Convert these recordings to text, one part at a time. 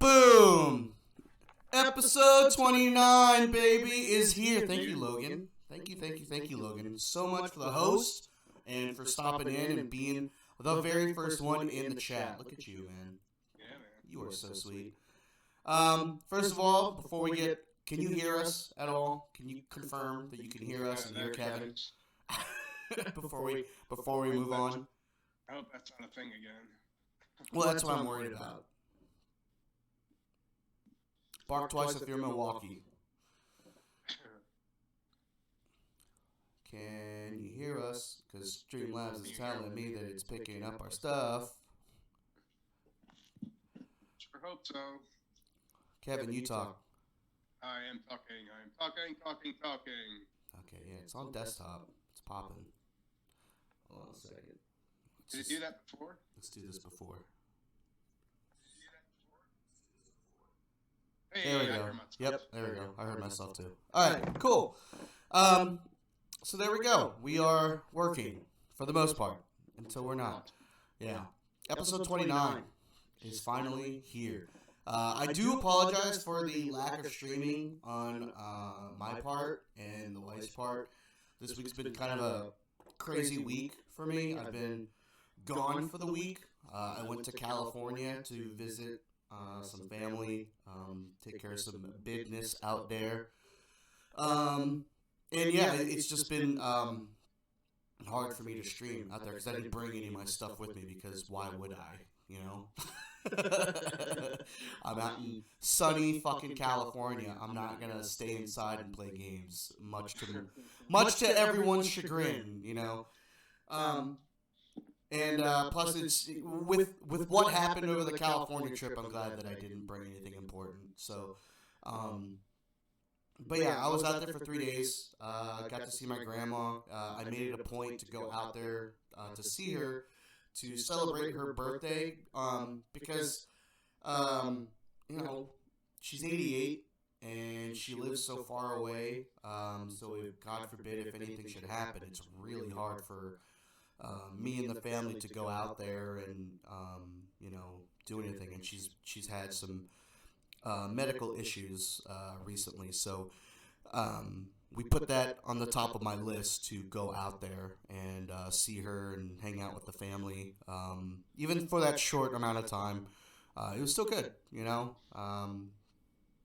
Boom! Episode 29, baby, is here. Thank you, Logan. Thank you, Logan. So much for the host and for stopping in and being the very first one in the chat. Look at you, man. Yeah, man. You are so sweet. First of all, before we get, can you hear us at all? Can you confirm that you can hear us and hear Kevin? before we move on. I hope that's not a thing again. Well, that's what I'm worried about. Bark twice if you're in Milwaukee. Can you hear us? Because Streamlabs is telling me that it's picking up our stuff. Sure hope so. Kevin, you talk. I am talking. Okay, yeah, it's on desktop. It's popping. Hold on a second. Did it do that before? Let's do this before. Hey, there we go. I heard myself. Yep, there we go. I heard myself too. All right, cool. So there we go. We are working for the most part until we're not. Yeah. Episode 29 is finally here. I do apologize for the lack of streaming on my part and the wife's part. This week's been kind of a crazy week for me. I've been gone for the week. I went to California to visit some family, take care of some business out there. And yeah, it's just been hard for me to stream out there because I didn't bring any of my stuff with me because why would I, you know? I'm out in sunny fucking California. I'm not going to stay inside and play games, much to everyone's chagrin, you know? And plus, it's with what happened over the California trip, I'm glad that I didn't bring anything important. So, but yeah, I was out there for 3 days. Got to see my grandma. I made it a point to go out there to see her, to celebrate her birthday, because, you know, she's 88 and she lives so far away. So if, God forbid, if anything should happen, it's really hard for me and the family to go out there and you know, do anything. And she's had some medical issues recently, so we put that on the top of my list to go out there and see her and hang out with the family. Even for that short amount of time, it was still good, you know.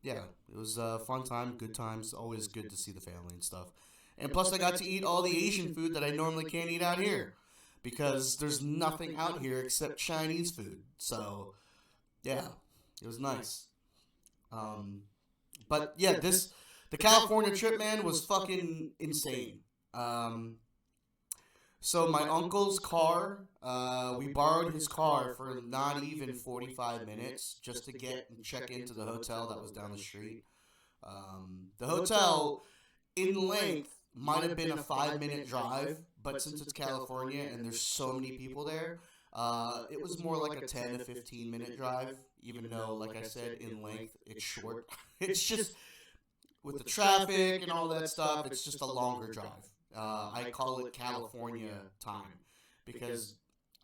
Yeah, it was a fun time, good times. Always good to see the family and stuff. And plus, I got to eat all the Asian food that I normally can't eat out here, because there's nothing out here except Chinese food. So, yeah, it was nice. But yeah, the California trip, man, was fucking insane. So my uncle's car, we borrowed his car for not even 45 minutes just to get and check into the hotel that was down the street. The hotel, in length, might have been a 5-minute drive, but since it's California and there's so many people there, it was more like a 10 to 15-minute drive, even though, like I said, in length, it's short. It's just, with the traffic and all that stuff, it's just a longer drive. I call it California time, because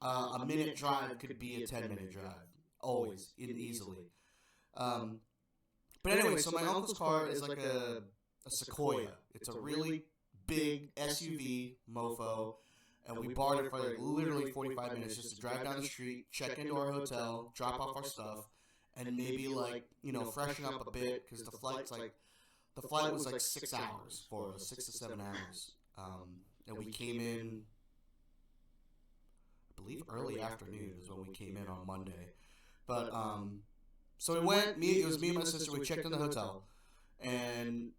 a minute drive could be a 10-minute drive, always, easily. But anyway, so my uncle's car is like a Sequoia. It's a really big SUV mofo, and we borrowed it for like literally 45 minutes just to drive down the street, check into our hotel, drop off our stuff, and maybe, like, you know, freshen up a bit, because the flight was like 6 hours for us, 6 to 7 hours. And we came in, I believe early afternoon is when we came in on Monday. But so we went, it was me and my sister, we checked in the hotel, and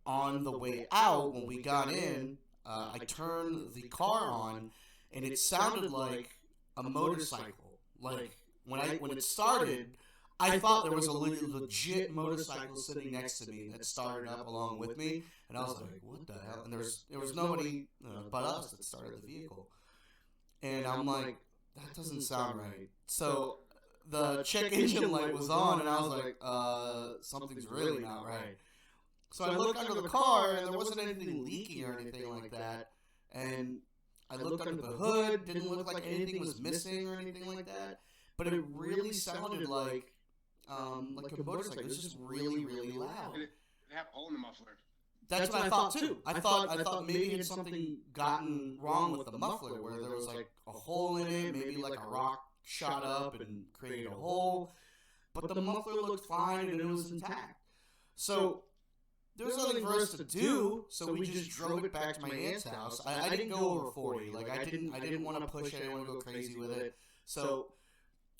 on the way out, when we got in, I turned the car on, and it sounded like a motorcycle. Like, when it started, I thought there was a legit motorcycle sitting next to me that started up along with me, and I was like, what the hell? And there was nobody but us that started the vehicle. And I'm like, that doesn't sound right. So the check engine light was on, and I was like, something's really not right. So I looked under the car, and there wasn't anything leaking or anything like that. And I looked under the hood, didn't look like anything was missing or anything like that. but it really sounded like a motorcycle. It was just really, really loud. Did it have a hole in the muffler? That's what I thought too. I thought maybe had something gotten wrong with the muffler, where there was like a hole in it, maybe like a rock shot up and created a hole. But the muffler looked fine and it was intact. So there was nothing for us to do. So we just drove it back to my aunt's house. I didn't go over 40. Like I didn't want to push it. I didn't want to go crazy with it. So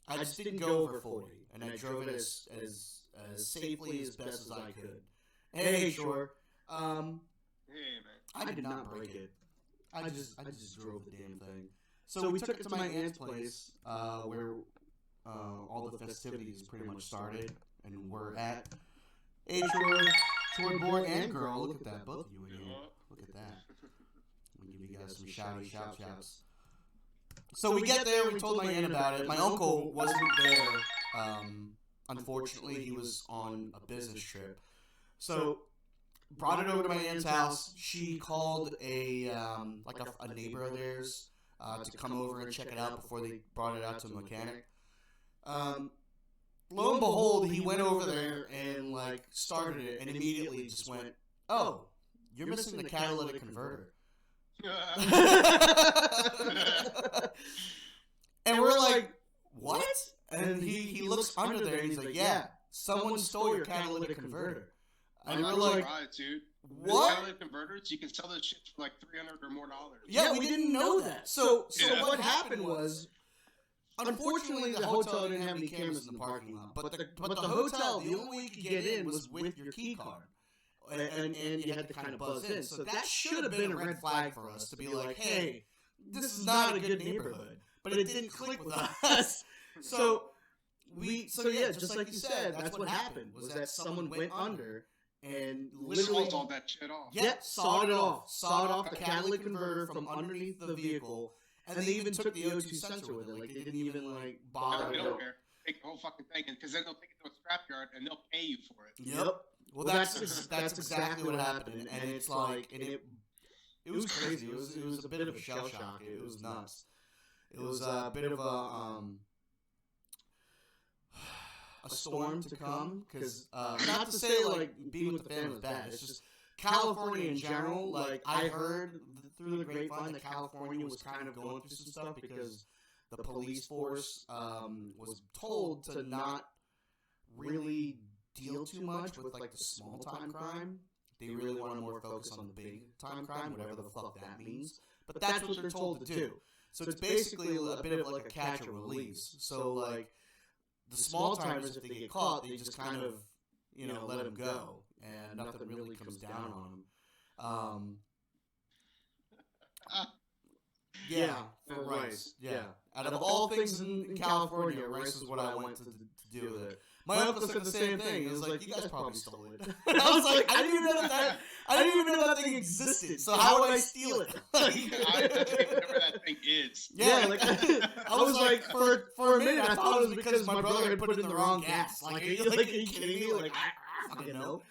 I just didn't go over 40, and I drove it as safely as best as I could. Hey, sure. Hey, man. I did not break it. I just drove the damn thing. So we took it to my aunt's place, where all the festivities pretty much started, and we're at. Hey, short boy and girl. Look at that, both of you in here. Look at that. I'm gonna give you guys some shouty shouts. So we get there. We told my aunt about it. My uncle wasn't there. Unfortunately, he was on a business trip. So brought it over to my aunt's house. She called a neighbor of theirs to come over and check it out before they brought it out to a mechanic. Lo and behold, he went over there and started it, and immediately just went, "Oh, you're missing the catalytic converter." And we're like, "What?" And he looks under there and he's like, "Yeah, someone stole your catalytic converter." And we're like, dude. "What?" Catalytic converters, you can sell those shit for like $300 or more. Yeah, we didn't know that. So what happened was, unfortunately, the hotel didn't have any cameras in the parking lot. But the hotel, the only way you could get in was with your key card. And you had to kind of buzz in. So that should have been a red flag for us to be like, hey, this is not a good neighborhood. But it didn't click with us. So yeah, just like you said, that's what happened, was that someone went under and literally all that shit off. Yeah, sawed it off the catalytic converter from underneath the vehicle. And they even took the O2 sensor with it. Like, they didn't even, bother. They don't care. Take the whole fucking thing, because then they'll take it to a scrapyard and they'll pay you for it. Yep. Well, that's exactly what happened. And it's it was crazy. It was a bit of a shell shock. It was nuts. It was a bit of a storm to come, because not to say being with the family was bad. It's just California in general. I heard through the grapevine that California was kind of going through some stuff because the police force was told to not really deal too much with the small time crime. They really want to more focus on the big time crime, whatever the fuck that means. But that's what they're told to do. So it's basically a bit of a catch or release. So the small timers, if they get caught, they just kind of let them go, and nothing really comes down on them. Yeah, for rice. Yeah. Out of all things in California, rice is what I went to do with it. My uncle said the same thing. He was like, "You guys probably stole it." And I was like, "I didn't even know that thing existed. So how would I steal it?" I don't even know where that thing is. Yeah, I was like, for a minute, I thought it was because my brother had put it in the wrong gas. Are you kidding me? I fucking know.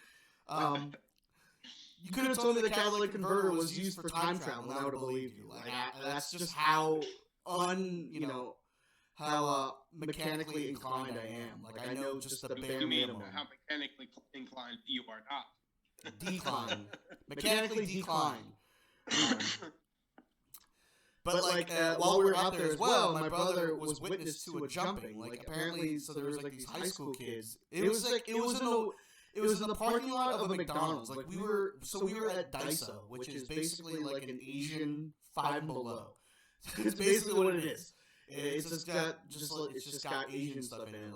You could have told me the catalytic converter was used for time travel, and I would have believed you. That's just how mechanically inclined I am. I know just the bare minimum. How mechanically inclined you are not. Decline. Mechanically decline. But while we were out there as well, my brother was witness to a jumping. Apparently, so there was these high school kids. It was in the parking lot of a McDonald's. We were at Daiso, which is basically an Asian Five Below. It's basically what it is. It's just got Asian stuff in it,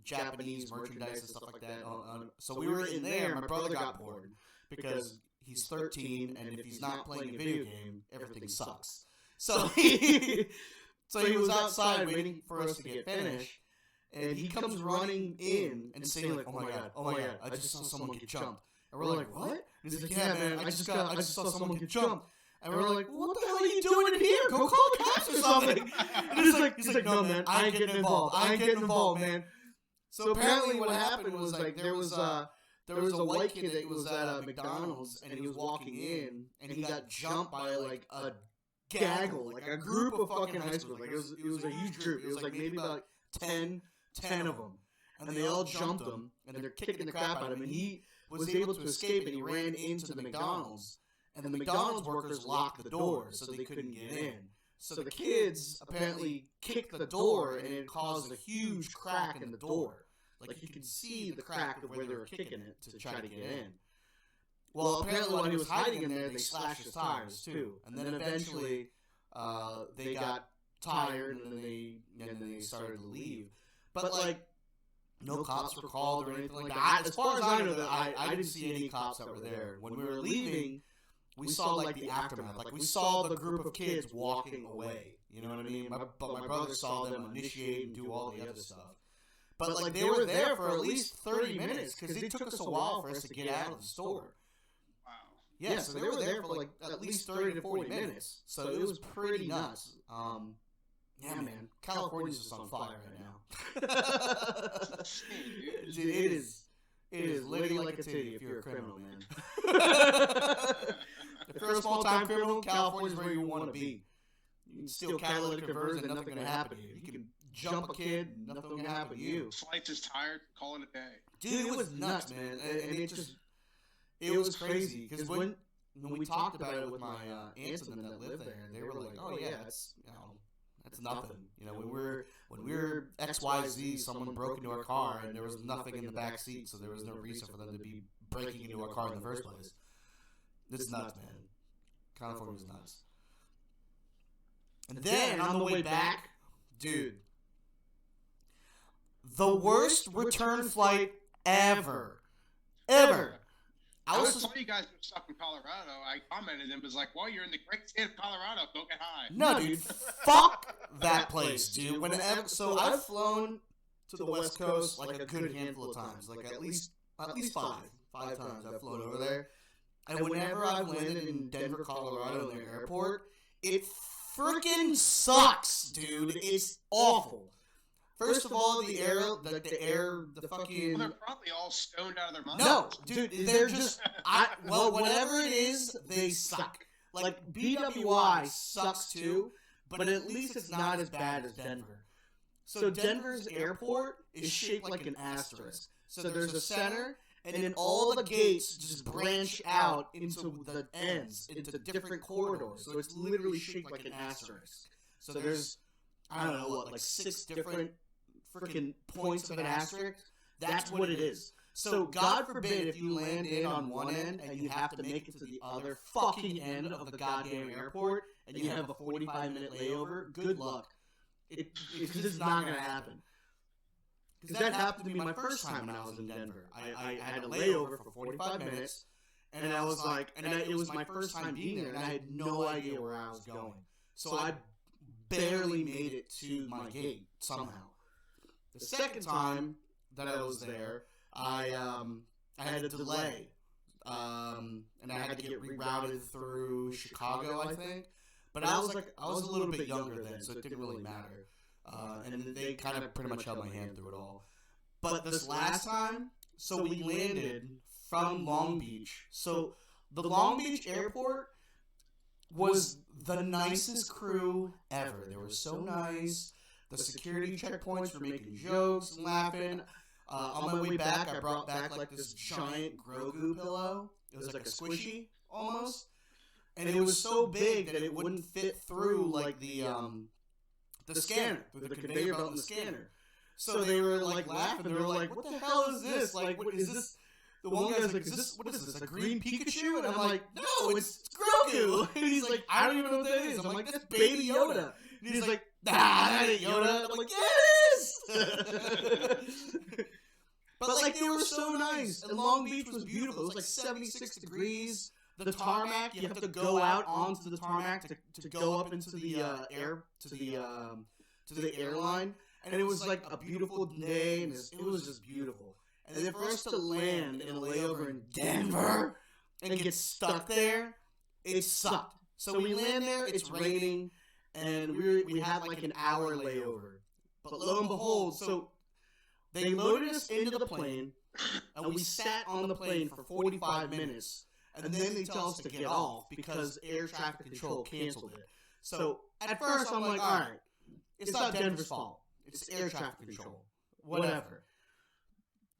Japanese merchandise and stuff like that. So we were in there. My brother got bored because he's 13, and if he's not playing a video game, everything sucks. So he was outside waiting for us to get finished, and he comes running in and saying oh my god, I just saw someone get jumped. And we're like, "What?" And he's like, "Yeah, man, I just saw someone get jumped." And we're like, "What the hell are you doing in here? Go call the cops or something." And he's like, "No, man, I ain't getting involved, man." So apparently what happened was there was a white kid that was at a McDonald's, and he was walking in, and he got jumped by a gaggle, a group of fucking high schoolers. It was a huge group. It was maybe about 10 of them. And they all jumped him, and they're kicking the crap out of him, and he was able to escape, and he ran into the McDonald's. And the McDonald's workers locked the door, so they couldn't get in. So the kids apparently kicked the door, and it caused a huge crack in the door. Like, you could see the crack of where they were kicking it to try to get in. Well, apparently while he was hiding in there, they slashed his tires, too. And then eventually, they got tired, and then they started to leave. But, like, no cops were called or anything like that. As far as I know, I didn't see any cops that were there. When we were leaving, we saw, like, the aftermath. Like, we saw the group of kids walking away. You know what I mean? But my brother saw them initiate and do all the other stuff. But, like, they were there for at least 30 minutes because it took us a while for us to get out of the store. Wow. Yeah, so they were there for, like, at least 30 to 40 minutes. So it was pretty nuts. Yeah, man. California's just on fire right now. Dude, it is litty like a titty if you're a criminal, man. If you're a small-time criminal, California's where you want to be. You can steal catalytic converters and nothing can happen to you. You can jump a kid, nothing can happen to you. Slice is tired, call it a day. Dude, it was nuts, man. And it was crazy. Because when we talked about it with my aunts and them that lived there, they were like, oh, yeah, it's, that's nothing. You know, when we were XYZ, someone broke into our car and there was nothing in the back seat, so there was no reason for them to be breaking into our car in the first place. It's nuts, man. California's nuts. And then on the way back, dude, the worst return flight ever. I was told you guys were stuck in Colorado. I commented and was like, well, you're in the great state of Colorado. Go get high. No, dude. Fuck that place, dude. So I've flown to the West Coast like a good handful of times. Like at least five times I've flown over there. And whenever I've landed in Denver, Colorado in their airport, it freaking sucks, dude. It's awful. First of all, the fucking... Well, they're probably all stoned out of their minds. No, dude, they're just... whatever it is, they suck. Like, BWI sucks too, but at least it's not as bad as Denver. So Denver's airport is shaped like an asterisk. So there's a center, and then all the gates just branch out into the ends, into different corridors. So it's literally shaped like an asterisk. So there's, I don't know, like 6 different freaking points of an asterisk. That's what it is. So God forbid if you land in on one end and you have to make it to the other fucking end of the goddamn airport and you have a 45-minute layover, good luck. It's just not going to happen. Because that happened to me my first time when I was in Denver. I had a layover for 45 minutes, and I was like, it was my first time being there, and I had no idea where I was going. So I barely made it to my gate somehow. The second time that I was there, I had a delay, and I had to get rerouted through Chicago, I think. But I was a little bit younger then, so it didn't really matter. And they kind of pretty much held my hand through it all. But this last time, so we landed from Long Beach. So the Long Beach airport was the nicest crew ever. They were so nice. The security checkpoints were making jokes and laughing. On my way back, I brought back like this giant Grogu pillow. It was like a squishy almost. And it was so big that it wouldn't fit through like the scanner, through the conveyor belt in the scanner. So they were like laughing. They were like, "What the hell is this? Like, what is this?" The one guy's like, what is this, a green Pikachu? And I'm like, no, it's Grogu. And he's like, I don't even know what that is. I'm like, that's Baby Yoda. And he's like, nah, that ain't Yoda. I'm like, yeah, it is. But like, they were so nice. And Long Beach was beautiful. It was like 76 degrees. The tarmac, you have to go out onto the tarmac to go up into the to the airline. And it was like a beautiful day, and it was just beautiful. And then for us to land in a layover in Denver and get stuck there, it sucked. So we land there, it's raining, and we had like an hour layover. But lo and behold, so they loaded us into the plane, and we sat on the plane for 45 minutes, and then they tell us to get off because air traffic control canceled it. So at first I'm like, all right, it's not Denver's fault. It's air traffic control. Whatever.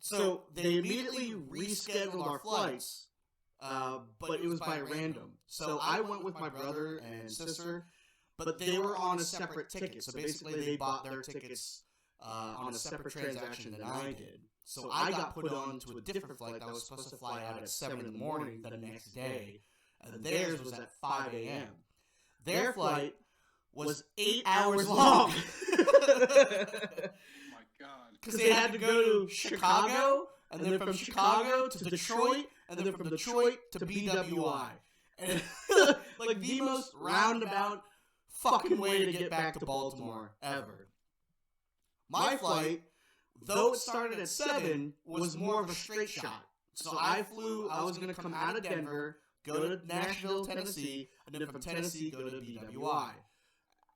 So they immediately rescheduled our flights, but it was by random. So I went with my brother and sister, but they were on a separate ticket. So basically, they bought their tickets on a separate transaction than I did. So I got put on to a different flight that was supposed to fly out at 7 in the morning the next day, and theirs was at 5 a.m. Their flight was 8 hours long. Because they had to go to Chicago, and then from Chicago to Detroit, and then from Detroit to BWI. And like the most roundabout fucking way to get back to Baltimore ever. My flight, though it started at 7, was more of a straight shot. So I was going to come out of Denver, go to Nashville, Tennessee, and then from Tennessee go to BWI.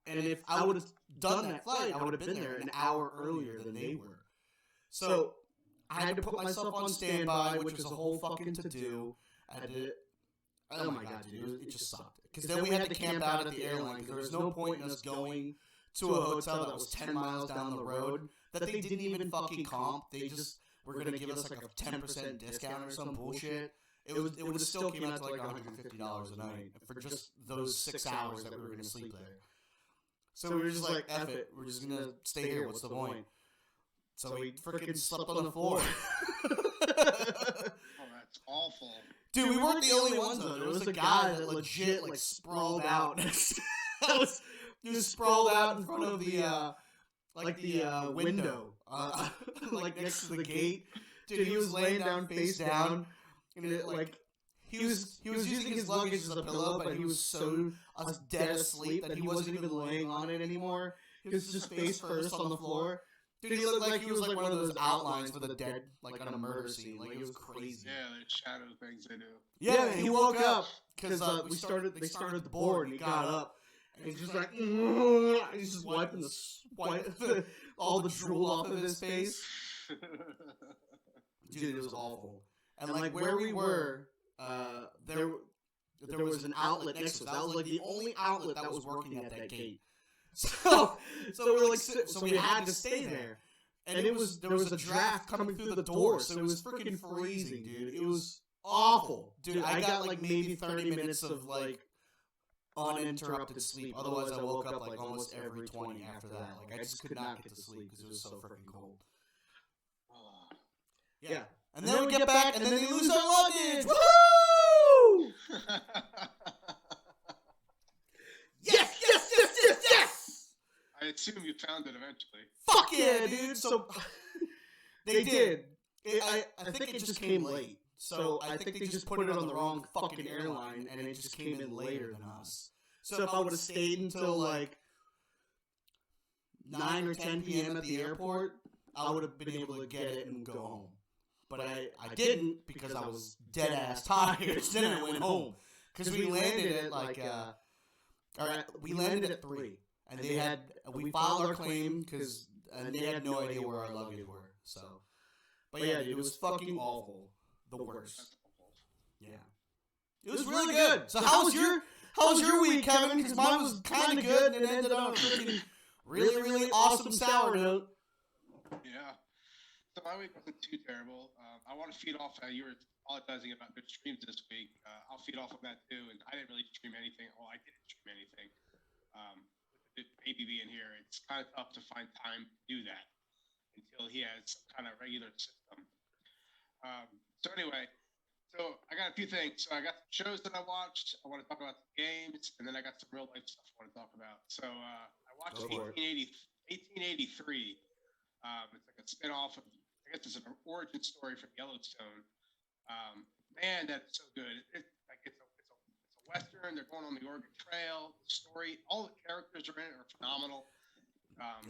And if I would have done that flight, I would have been there an hour earlier than they were. So I had to put myself on standby, which was a whole fucking to-do. I had to, oh my god, dude, it just sucked. Because then we had to camp out at the airline, because there was no point in us going to a hotel that was 10 miles down the road that they didn't even fucking comp. They just were going to give us like a 10% discount or some bullshit. It would have still came out to like $150 a night for just those 6 hours that we were going to sleep there. So we were just like, F it, we're just going to stay here, what's the point? So we freaking slept on the floor. Oh, that's awful. Dude, we weren't the only ones though. There was a guy that legit like sprawled out. He was sprawled out in front of the window, like next to the gate. Dude, he was laying down face down, and he was using his luggage as a pillow, but he was so dead asleep that he wasn't even laying on it anymore. He was just face first on the floor. Dude, he looked like he was like one of those outlines for the dead, like on a murder scene. Like, it was crazy. Yeah, the shadow things they do. Yeah, man, he woke up because they started the board, and he got up, and he's just like, he's just wiping all the drool off of his face. Dude, it was awful. And like where we were, there was an outlet next to us. That was like the only outlet that was working at that gate. So we had to stay there, and there was a draft coming through the door, so it was freaking freezing, dude. It was awful, dude. I got like maybe 30 minutes of like uninterrupted sleep. Otherwise, I woke up like almost every 20 after that. Like I just could not get to sleep because it was so freaking cold. Yeah, and then we get back, and then they lose our luggage. Woohoo! Yes! I assume you found it eventually. Fuck yeah, dude! So they did. I think it just came late. So I think they just put it on the wrong fucking airline, and it just came in later than us. So if I would have stayed until like 9 or 10 p.m. at the airport, I would have been able to get it and go home. But I didn't because I was dead ass tired. Then I went home because we landed at we landed at 3. And we filed our claim because they had no idea where our luggage were. So, but yeah, dude, it was fucking awful. The worst. Yeah, it was really good. So how was your week, Kevin? Because mine was kind of good, and it ended on a freaking really awesome sour note. Yeah. So my week wasn't too terrible. I want to feed off you were apologizing about good streams this week. I'll feed off of that too. And I didn't really stream anything. Well, I didn't stream anything. Baby being here, it's kind of tough to find time to do that until he has some kind of regular system. So anyway, I got a few things. So I got some shows that I watched. I want to talk about the games, and then I got some real life stuff I want to talk about. So I watched 1883. It's like a spinoff of, I guess it's an origin story from Yellowstone. Man, that's so good. It's a Western. They're going on the Oregon Trail. The story, all the characters are in it are phenomenal.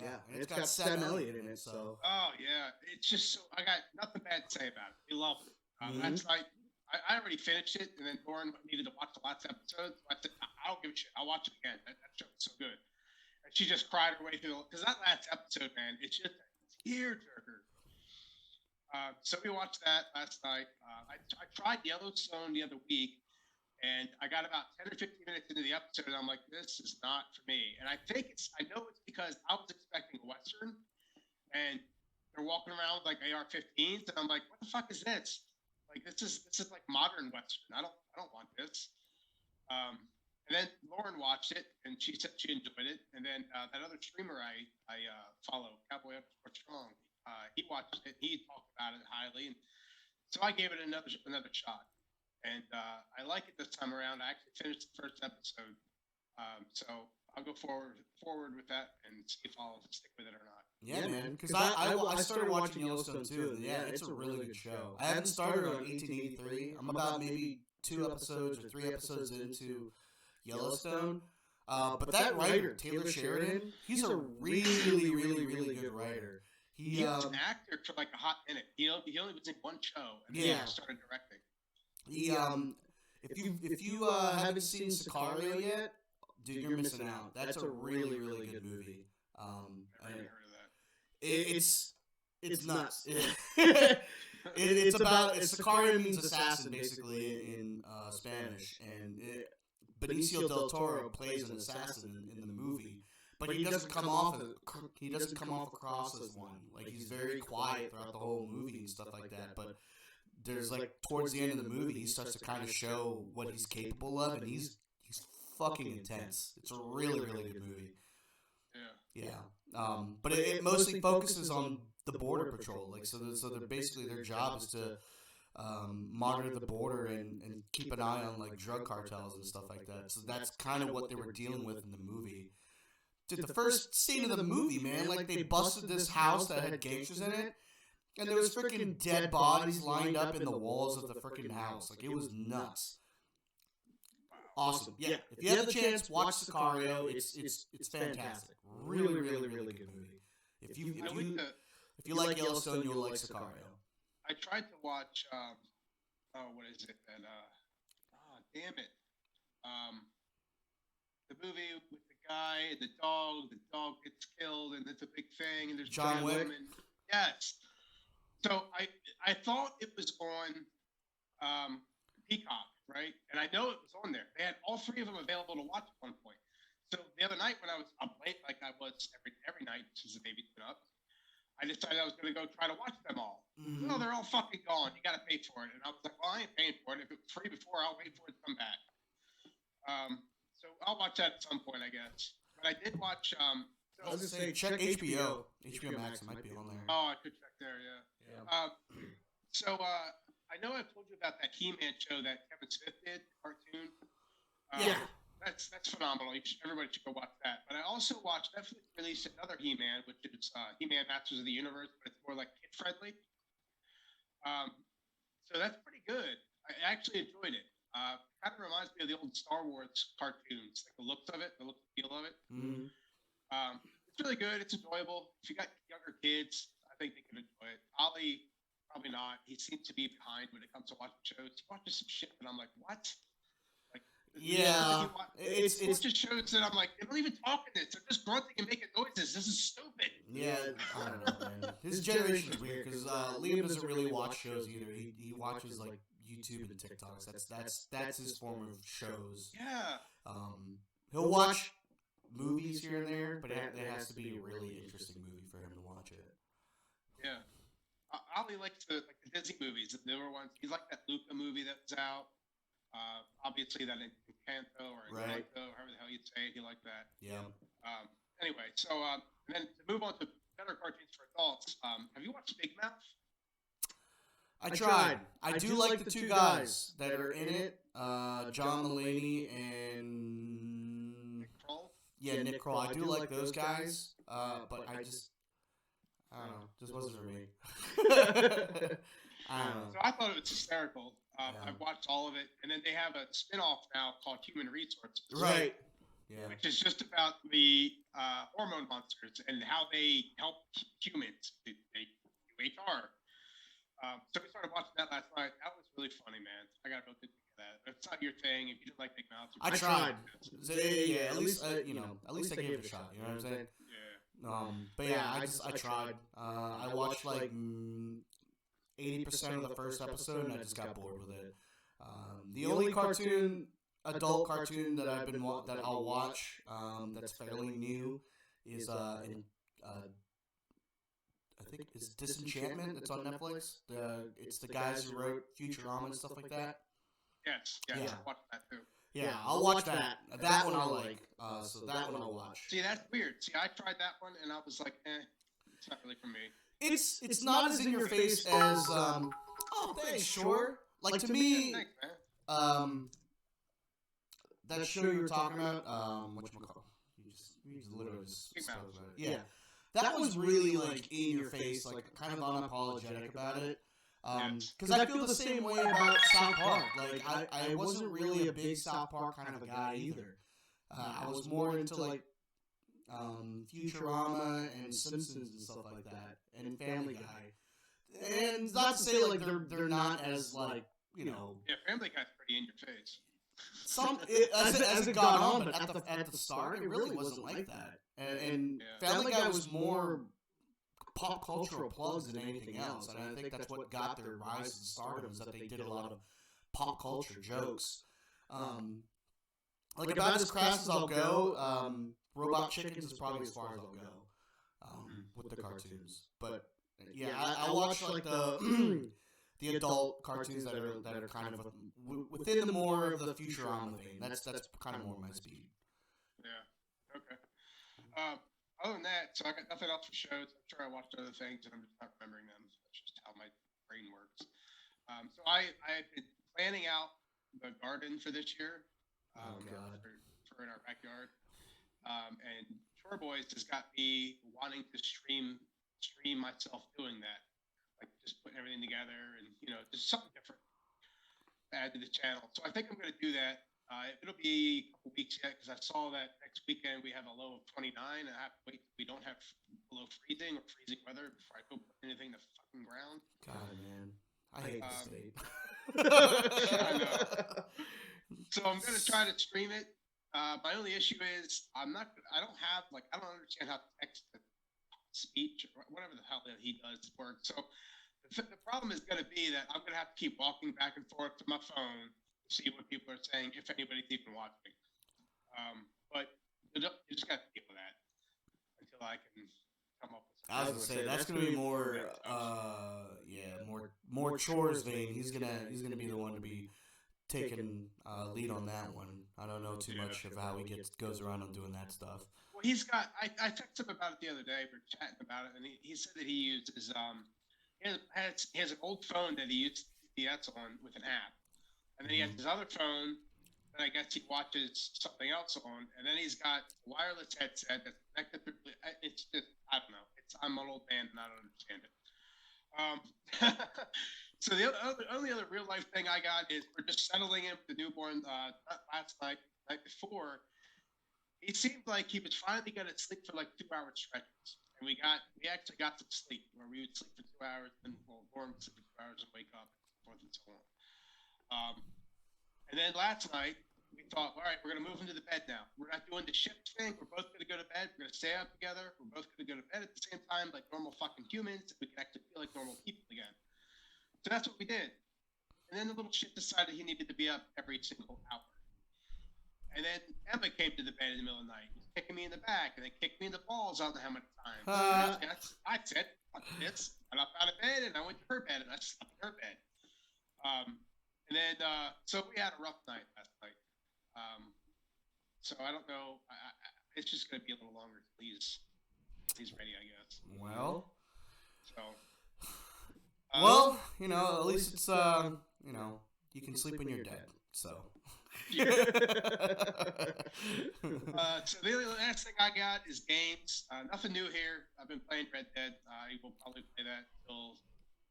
Yeah, and it's got Sam Elliott in it. So. Oh yeah, it's just so I got nothing bad to say about it. We love it. That's right. I already finished it, and then Lauren needed to watch the last episode. So I said, I don't give a shit. I'll watch it again. That show is so good. And she just cried her way through because that last episode, man, it's just a tearjerker. So we watched that last night. I tried Yellowstone the other week. And I got about 10 or 15 minutes into the episode, and I'm like, this is not for me. And I know it's because I was expecting a Western, and they're walking around with like AR-15s, and I'm like, what the fuck is this? Like this is like modern Western. I don't want this. And then Lauren watched it, and she said she enjoyed it. And then that other streamer I follow, Cowboy Underscore Strong, he watched it. He talked about it highly, and so I gave it another shot. And I like it this time around. I actually finished the first episode, so I'll go forward with that and see if I'll stick with it or not. Yeah, man. Because I started watching Yellowstone too, and yeah, it's a really good show. I haven't started on 1883. I'm about maybe 2 episodes or 3 episodes into Yellowstone. But that writer, Taylor Sheridan, he's a really, really, really good writer. He was an actor for like a hot minute. He only was in one show, and then he started directing. He if you haven't seen Sicario yet, dude, you're missing out. That's a really, really good movie. I've never heard of that. It's nuts. It's Sicario means assassin basically in Spanish, and Benicio del Toro plays an assassin in the movie, but he doesn't come off across as one. Like, he's very quiet throughout the whole movie and stuff like that. But there's like towards the end of the movie, he starts to kind of show what he's capable of, and he's fucking intense. It's a really, really good movie. Yeah. But it mostly focuses on the border patrol. Like, so they're basically, their job is to monitor the border and keep an eye on like drug cartels and stuff like that. So that's kind of what they were dealing with in the movie. Dude, the first scene of the movie, man, like they busted this house that had gangsters in it, and there was freaking dead bodies lined up in the walls of the freaking house. Like, it was nuts. Awesome. Yeah. If you have the chance, watch Sicario. It's fantastic. Really, really, really good movie. If you like Yellowstone, you'll like Sicario. I tried to watch. What is it? And damn it. The movie with the guy and the dog. The dog gets killed, and it's a big thing. And there's John Wick. Woman. Yes. So I thought it was on Peacock, right? And I know it was on there. They had all three of them available to watch at one point. So the other night when I was up late, like I was every night since the baby's been up, I decided I was going to go try to watch them all. Mm-hmm. No, they're all fucking gone. You got to pay for it. And I was like, well, I ain't paying for it. If it was free before, I'll wait for it to come back. So I'll watch that at some point, I guess. But I did watch. I was going to say, check HBO. HBO Max might be on there. Oh, I could check there, yeah. So I know I've told you about that He-Man show that Kevin Smith did, cartoon. That's phenomenal. Everybody should go watch that. But I also watched, Netflix released another He-Man, which is He-Man Masters of the Universe, but it's more like kid-friendly. So that's pretty good. I actually enjoyed it. Kind of reminds me of the old Star Wars cartoons, like the looks of it, the look and feel of it. Mm-hmm. It's really good. It's enjoyable. If you got younger kids, I think they can enjoy it. Ollie, probably not. He seems to be behind when it comes to watching shows. He watches some shit, and I'm like, what? Like, yeah, it's just shows that I'm like, they don't even talk in this. They're just grunting and making noises. This is stupid. Yeah, I don't know, man. His generation's weird because Liam doesn't really watch shows either. He watches like YouTube and TikToks. That's his form of shows. Yeah. He'll watch movies here and there, but it has to be a really interesting movie for him to watch it. Yeah. Ollie likes the Disney movies, the newer ones. He liked that Luca movie that was out. Obviously, that Encanto or Encanto, however the hell you'd say it, he liked that. Yeah. Anyway, so and then to move on to better cartoons for adults, have you watched Big Mouth? I tried. I do like the two guys that are in it, John Mulaney and Nick Kroll? Yeah, Nick Kroll. I do like those guys, but I don't know, just wasn't for me. I don't know. So I thought it was hysterical. I've watched all of it, and then they have a spin-off now called Human Resources. Right. Yeah. Which is just about the hormone monsters and how they help humans. They do HR. So we started watching that last night. That was really funny, man. I gotta go think of that. If it's not your thing, if you didn't like Big Mouth, I tried. Yeah, at least at least I gave it a shot. You know what I'm saying? Yeah. But yeah, I tried. I watched like 80% of the first episode, and I just got bored with it. The only adult cartoon that I'll watch that's fairly new is think it's Disenchantment. It's on Netflix. It's the guys who wrote Futurama and stuff like that. Yes, Yeah. I watched that too. Yeah, I'll watch that. That one I like. So that one I'll watch. See, that's weird. See, I tried that one and I was like, it's not really for me. It's not as in your face as oh thanks, sure. Like to me, Thanks, man. that show you were talking about, whatchamacallit? You just literally just spoke about it. Yeah. That was really like in your face, like kind of unapologetic about it. Because I feel the same way about South Park. Like I wasn't really a big South Park kind of a guy either. I was more into like Futurama and Simpsons and stuff like that, and Family Guy. And not to say like they're not as like, you know. Yeah, Family Guy's pretty in your face. As it got on, but at the start, it really wasn't like that. And Family Guy was more pop cultural plugs than anything else, and I think that's what got their rise to stardom, is that they did a lot of pop culture jokes. Like about as crass as I'll go, Robot Chickens is probably as far as I'll go with the cartoons. But yeah, I watch like the adult cartoons that are kind of within the more of the Futurama vein. That's kind of more my speed. Yeah. Okay. Other than that, so I got nothing else for shows. I'm sure I watched other things and I'm just not remembering them. That's just how my brain works. So I've been planning out the garden for this year. For in our backyard. And Chore Boys has got me wanting to stream myself doing that. Like just putting everything together and, just something different to add to the channel. So I think I'm going to do that. It'll be a couple weeks yet because I saw that next weekend we have a low of 29. And I have to wait. We don't have below freezing or freezing weather before I go put anything to fucking ground. God, man. I hate the state. I know. So I'm going to try to stream it. My only issue is I don't understand how text to speech or whatever the hell that he does works. So the problem is going to be that I'm going to have to keep walking back and forth to my phone to see what people are saying, if anybody's even watching. But you just got to deal with that until I can come up with something. I was going to say that's going to be more more chores vein. He's gonna be the one to be taking lead on that one. I don't know too much of how he goes around on doing that stuff. Well, he's got. I texted him about it the other day. We were chatting about it, and he said that he uses he has an old phone that he uses GPS on with an app, and then he has his other phone that I guess he watches something else on, and then he's got a wireless headset that's connected to. It's just I don't know. I'm an old man and I don't understand it. So the only other real life thing I got is we're just settling in with the newborn. Last night before, it seemed like he was finally going to sleep for like 2-hour stretches, and we actually got some sleep where we would sleep for 2 hours, and Lauren would sleep for 2 hours and wake up, and so forth and so on. And then last night we thought, all right, we're going to move into the bed now. We're not doing the shift thing. We're both going to go to bed. We're going to stay up together. We're both going to go to bed at the same time, like normal fucking humans. We can actually feel like normal people again. So that's what we did. And then the little shit decided he needed to be up every single hour. And then Emma came to the bed in the middle of the night. He was kicking me in the back and then kicked me in the balls. I don't know how many times. I said, fuck this. I got out of bed and I went to her bed and I slept in her bed. And then, so we had a rough night last night. So I don't know. It's just going to be a little longer till he's ready, I guess. Well. So. Well, at least it's you can sleep when you're dead. So. So the only last thing I got is games. Nothing new here. I've been playing Red Dead. I will probably play that until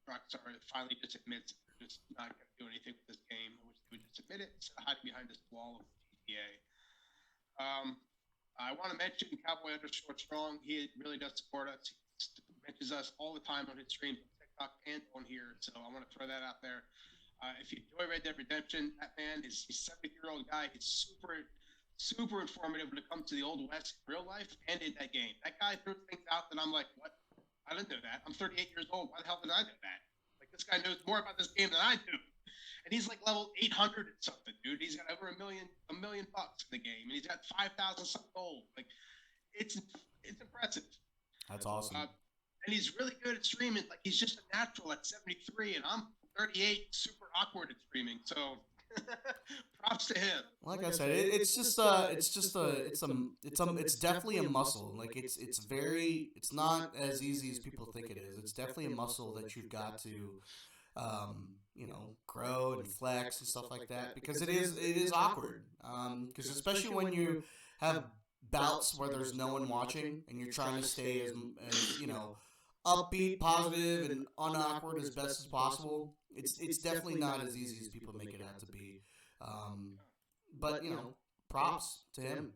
Rockstar finally just admits they're just not going to do anything with this game. I wish they would just admit it instead of hiding behind this wall of GTA. I want to mention Cowboy_Strong. He really does support us. He mentions us all the time on his streams on TikTok and on here. So I want to throw that out there. If you enjoy Red Dead Redemption, that man he's a 70-year-old guy. He's super informative when it comes to the Old West in real life and in that game. That guy throws things out that I'm like, what? I didn't know that. I'm 38 years old. Why the hell did I know that? Like, this guy knows more about this game than I do. And he's like level 800 and something, dude. He's got over $1 million bucks in the game, and he's got 5,000 something gold. Like, it's impressive. That's awesome. and he's really good at streaming. Like he's just a natural at 73, and I'm 38, super awkward at streaming. So props to him. Like I said, it's definitely a muscle. Like it's not as easy as people think it is. It's definitely a muscle that you've got to, grow and flex and stuff like that, because it is awkward. Because especially when you have bouts where there's no one watching and you're trying to stay as upbeat, positive, and unawkward as best as possible. It's definitely not as easy as people make it out to be. But props to him.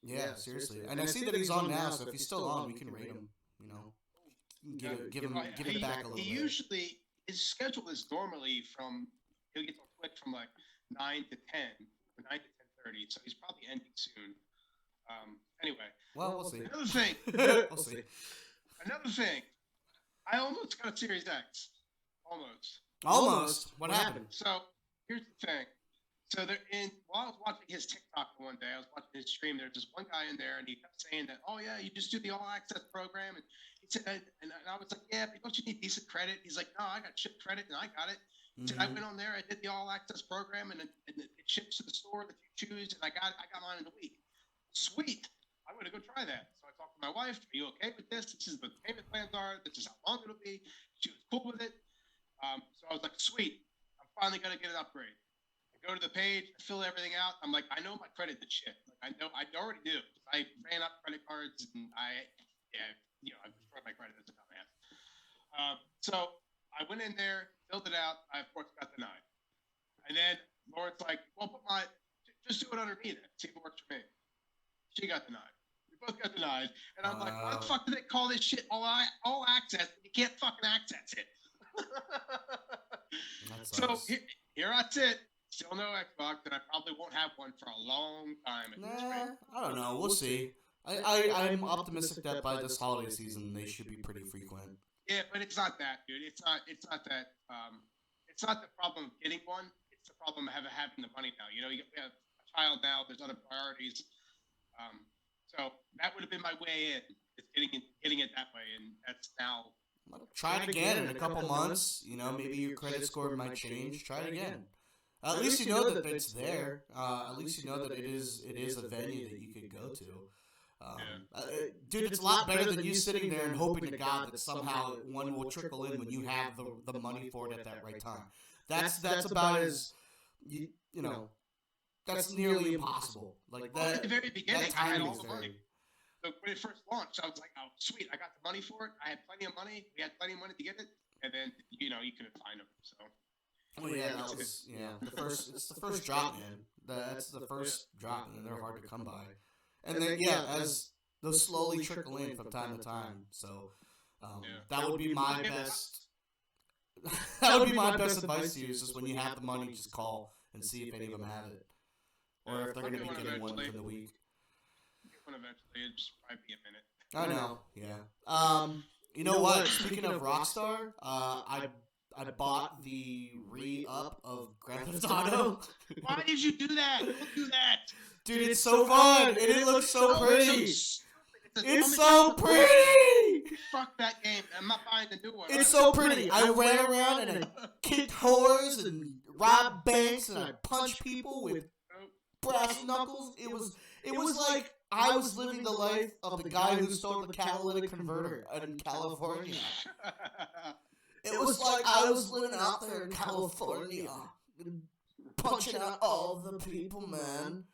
Yeah, seriously. And I see that he's on now, so if he's still on, we can rate him. Give him back a little bit. He usually, his schedule is normally he'll get to Twitch from like 9 to 10 or 9 to 10:30, so he's probably ending soon. Anyway. Well, we'll see. Another thing. We'll see. Another thing. I almost got a Series X. Almost. Almost? What happened? So, here's the thing. So, while I was watching his TikTok one day, I was watching his stream, there was just one guy in there, and he kept saying that, oh, yeah, you just do the all-access program. And he said, and I was like, yeah, but don't you need decent credit? He's like, no, I got chip credit, and I got it. He said, I went on there, I did the all-access program, and it ships to the store that you choose, and I got mine in a week. Sweet. I'm going to go try that. So I talked to my wife. Are you okay with this? This is what the payment plans are. This is how long it'll be. She was cool with it. So I was like, sweet. I'm finally going to get an upgrade. I go to the page, I fill everything out. I'm like, I know my credit did shit. Like, I already do. I ran up credit cards, and I destroyed my credit as a dumbass. So I went in there, filled it out. I, of course, got denied. And then Lauren's like, well, just do it under me then. See if it works for me. She got denied. We both got denied. And I'm like, why the fuck do they call this shit all access? You can't fucking access it. So here I sit. Still no Xbox, and I probably won't have one for a long time. I don't know. We'll see. I'm optimistic that by this holiday season they should be pretty frequent. Yeah, but it's not that, dude. It's not that. It's not the problem of getting one. It's the problem of having the money now. We have a child now. There's other priorities. So that would have been my way in. It's getting it that way, and that's now. Try it again in a couple months. Maybe your credit score might change. Try it again. At least you know that it's there. At least you know that it is a venue that you could go to. Dude, it's a lot better than you sitting there and hoping to God that somehow one will trickle in when you have the money for it at that right time. That's about as that's nearly impossible. Like that. At the very beginning, I had all the money. Very... So when it first launched, I was like, "Oh, sweet! I got the money for it. I had plenty of money. We had plenty of money to get it." And then you couldn't find them. So. Oh yeah, it's the first drop, man. That's the first drop, and they're hard to come by. And then as those slowly trickle in from time to time. So that would be my best. That would be my best advice to you. Is just when you have the money, just call and see if any of them have it. Or if they're going to be getting one within the week. Get one eventually. It's probably be a minute. I know. Yeah. You know what? Speaking of Rockstar, I bought the re-up of Grand Theft Auto. Why did you do that? Don't do that. Dude, it's so fun, and it looks so pretty. It's so pretty. Fuck that game. I'm not buying the new one. It's so pretty. I ran around and I kicked whores and robbed banks and I punched people with brass knuckles. It was like I was living the life of the guy who stole the catalytic converter in California. It was like I was living out there in California, punching out all the people, man.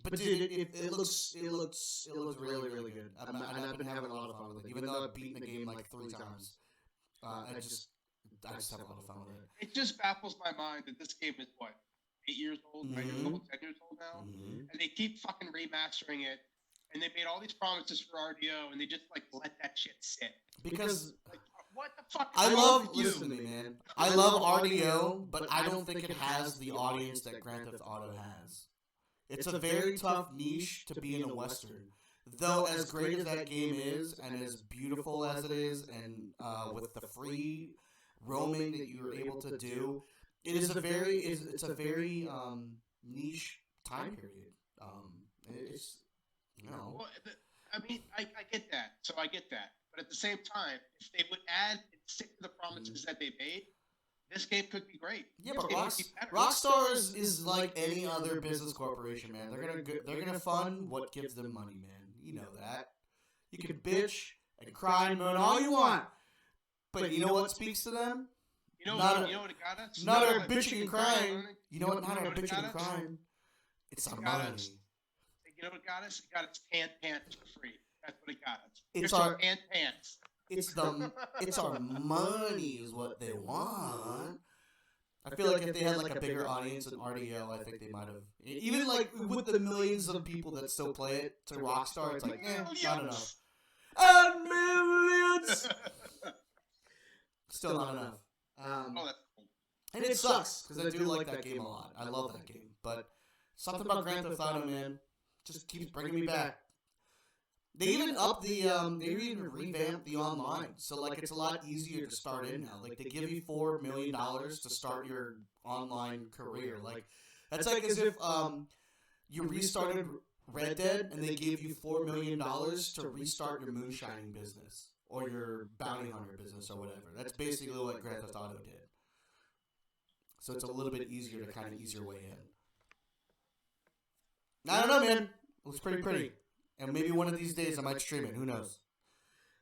But dude, it looks really, really good. I've been having a lot of fun with it, even though I've beaten the game like 3 times. I just have a lot of fun with it. It just baffles my mind that this game is what, 8 years old, 9 years old, 10 years old now, and they keep fucking remastering it, and they made all these promises for RDO, and they just like let that shit sit. Because what the fuck? Listen to me, man. I love RDO, but I don't think it has the audience that Grand Theft Auto has. It's a very tough niche to be in a Western. Though as great as that game is, and as beautiful as it is, and with the free roaming that you're able to do, it's a very niche time period. It's Well, I mean, I get that. So I get that. But at the same time, if they would add and stick to the Mhm. promises that they made, this game could be great. Yeah, This but game could be better. Rockstar is like any other business corporation, man. They're gonna fund what gives them money, man. You know that. You can bitch and cry and moan all you want, but you know what speaks to them? You know what it got us? Not our Like, bitching and crying. You know what? Not You know our what it bitching got and us? crying. It's our It got money. us. You know what it got us? It got us tan pants for free. That's what it got us. It's Here's our some tan pants. it's our money is what they want. I feel like if they had like a bigger audience in RDO, I think they might have. Even like with the millions of people that still play it to Rockstar, it's like, not enough. And millions! Still not enough. Oh, that's cool. And it sucks, because I do like that game a lot. I love that game. But something about Grand Theft Auto, man, just keeps bringing me back. They even they even revamped the online, so like it's a lot easier to start in now. Like they give you $4 million to start your online career. Like that's like as if you restarted Red Dead and they gave you $4 million to restart your moonshining business or your bounty hunter business or whatever. That's basically what Grand Theft Auto did. So it's a little bit easier to kind of ease your way in. I don't know, man. It looks pretty. And maybe one of these days I might stream it. Who knows?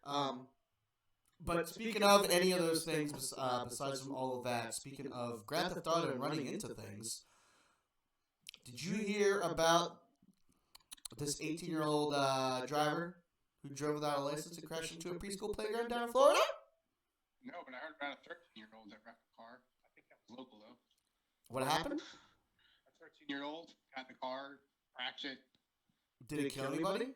But speaking of any of those things, besides from all of that, speaking of Grand Theft Auto and running into things, did you hear about this 18-year-old driver who drove without a license and crashed into a preschool playground down in Florida? No, but I heard about a 13-year-old that wrecked a car. I think that was local, though. What happened? A 13-year-old got in the car, crashed it. Did it kill anybody?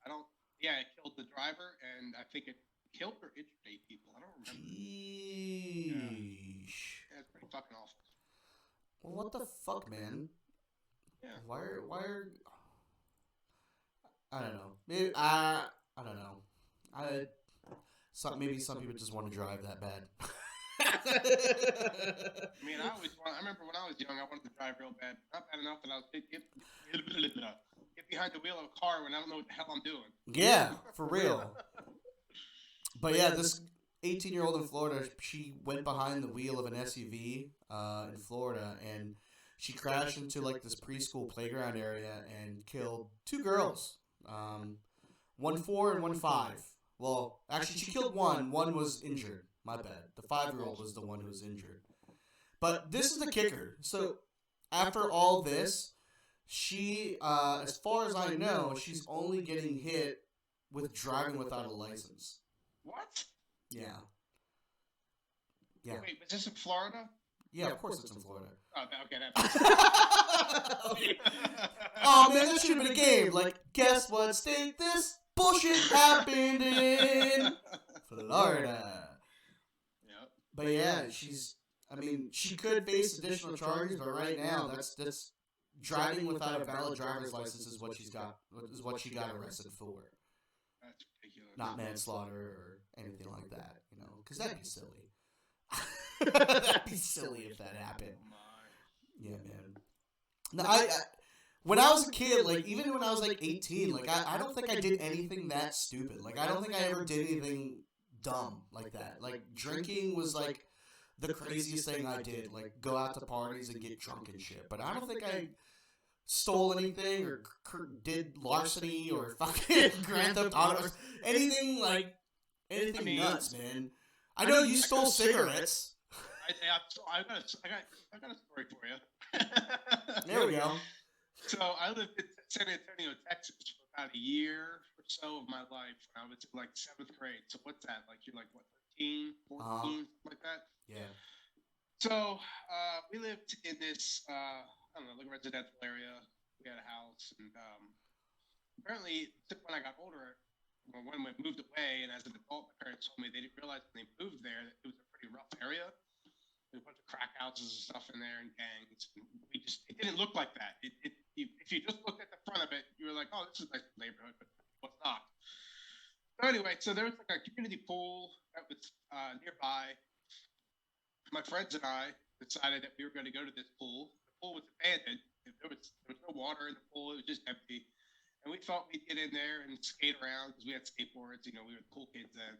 I don't. Yeah, it killed the driver, and I think it killed or injured 8 people. I don't remember. Jeez. Yeah, it's pretty fucking awful. Well, what the fuck, man? Yeah. Why are I don't know. Maybe I don't know. Maybe some people just want to drive that bad. I mean, I remember when I was young, I wanted to drive real bad. Not bad enough that I was get behind the wheel of a car when I don't know what the hell I'm doing. Yeah, for real. But yeah, this 18-year-old in Florida, she went behind the wheel of an SUV in Florida, and she crashed into like this preschool playground area and killed 2 girls. 1 4 and 1 5. Well, actually, she killed one. One was injured. My bad. The 5-year-old was the one who was injured. But this is the kicker. So after all this, she, as far as I know, she's only getting hit with driving without a license. What? Yeah. Wait, was this in Florida? Yeah, of course it's in Florida. Oh, okay. Oh man, that should have been a game. Like, guess what state this bullshit happened in? Florida. Yep. But yeah, she could face additional charges, but right now that's driving without a valid driver's license is what she got arrested for. That's ridiculous. Not manslaughter or anything like that, because that'd be silly. That'd be silly if that happened. Yeah, man. No, when I was a kid, like even when I was like 18, like I don't think I did anything that stupid. Like I don't think I ever did anything dumb like that. Like drinking was like the craziest thing I did. Like go out to parties and get drunk and shit. But I don't think I stole anything or did larceny or fucking Grand Theft Auto or anything nuts, man. I know you stole cigarettes. I got a story for you. There we go. So I lived in San Antonio, Texas for about a year or so of my life when I was in like 7th grade. So what's that? Like you're like what, 13, 14, something like that? Yeah. So we lived in this I don't know, like a residential area. We had a house, and apparently when I got older, when we moved away, and as an adult, my parents told me they didn't realize when they moved there that it was a pretty rough area. There was a bunch of crack houses and stuff in there and gangs. And it didn't look like that. If you just looked at the front of it, you were like, oh, this is a nice neighborhood, but it was not. So anyway, so there was like a community pool that was nearby. My friends and I decided that we were going to go to this pool. The pool was abandoned. There was no water in the pool. It was just empty. And we thought we'd get in there and skate around because we had skateboards. You know, we were cool kids then.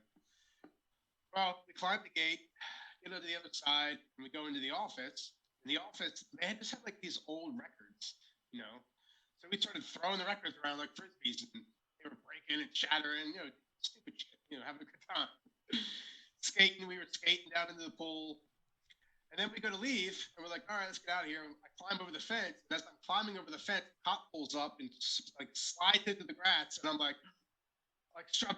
Well, we climbed the gate, get to the other side, and we go into the office. In the office, they had just had like these old records, you know. So we started throwing the records around like frisbees, and they were breaking and shattering, you know, stupid shit, you know, having a good time. Skating, we were skating down into the pool. And then we go to leave, and we're like, all right, let's get out of here. And I climb over the fence, and as I'm climbing over the fence, the cop pulls up and like slides into the grass, and I'm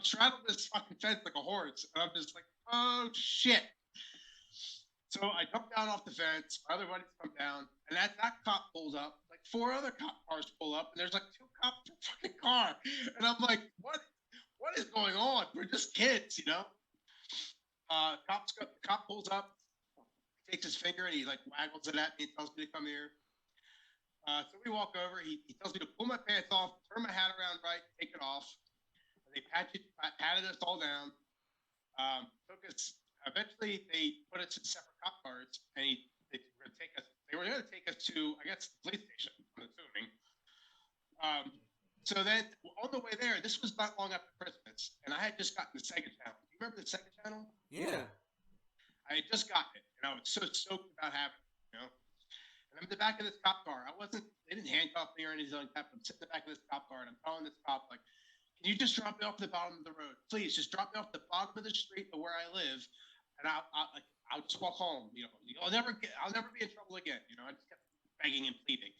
straddling this fucking fence like a horse, and I'm just like, oh shit. So I jump down off the fence, my other buddies come down, and that cop pulls up, like 4 other cop cars pull up, and there's like 2 cops per fucking car, and I'm like, what is going on? We're just kids, you know. Cop pulls up, takes his finger and he like waggles it at me and tells me to come here. So we walk over. He tells me to pull my pants off, turn my hat around right, take it off. And they patted us all down. Took us. Eventually, they put us in separate cop cars, and they were going to take us. They were going to take us to, I guess, the police station. I'm assuming. So then, on the way there, this was not long after Christmas, and I had just gotten the Sega Channel. Do you remember the Sega Channel? Yeah. I had just gotten it, and I was so stoked about having it, you know. And I'm in the back of this cop car. They didn't handcuff me or anything like that, but I'm sitting in the back of this cop car, and I'm telling this cop, like, can you just drop me off at the bottom of the road? Please, just drop me off the bottom of the street of where I live, and I'll just walk home. You know, I'll never be in trouble again. You know, I just kept begging and pleading.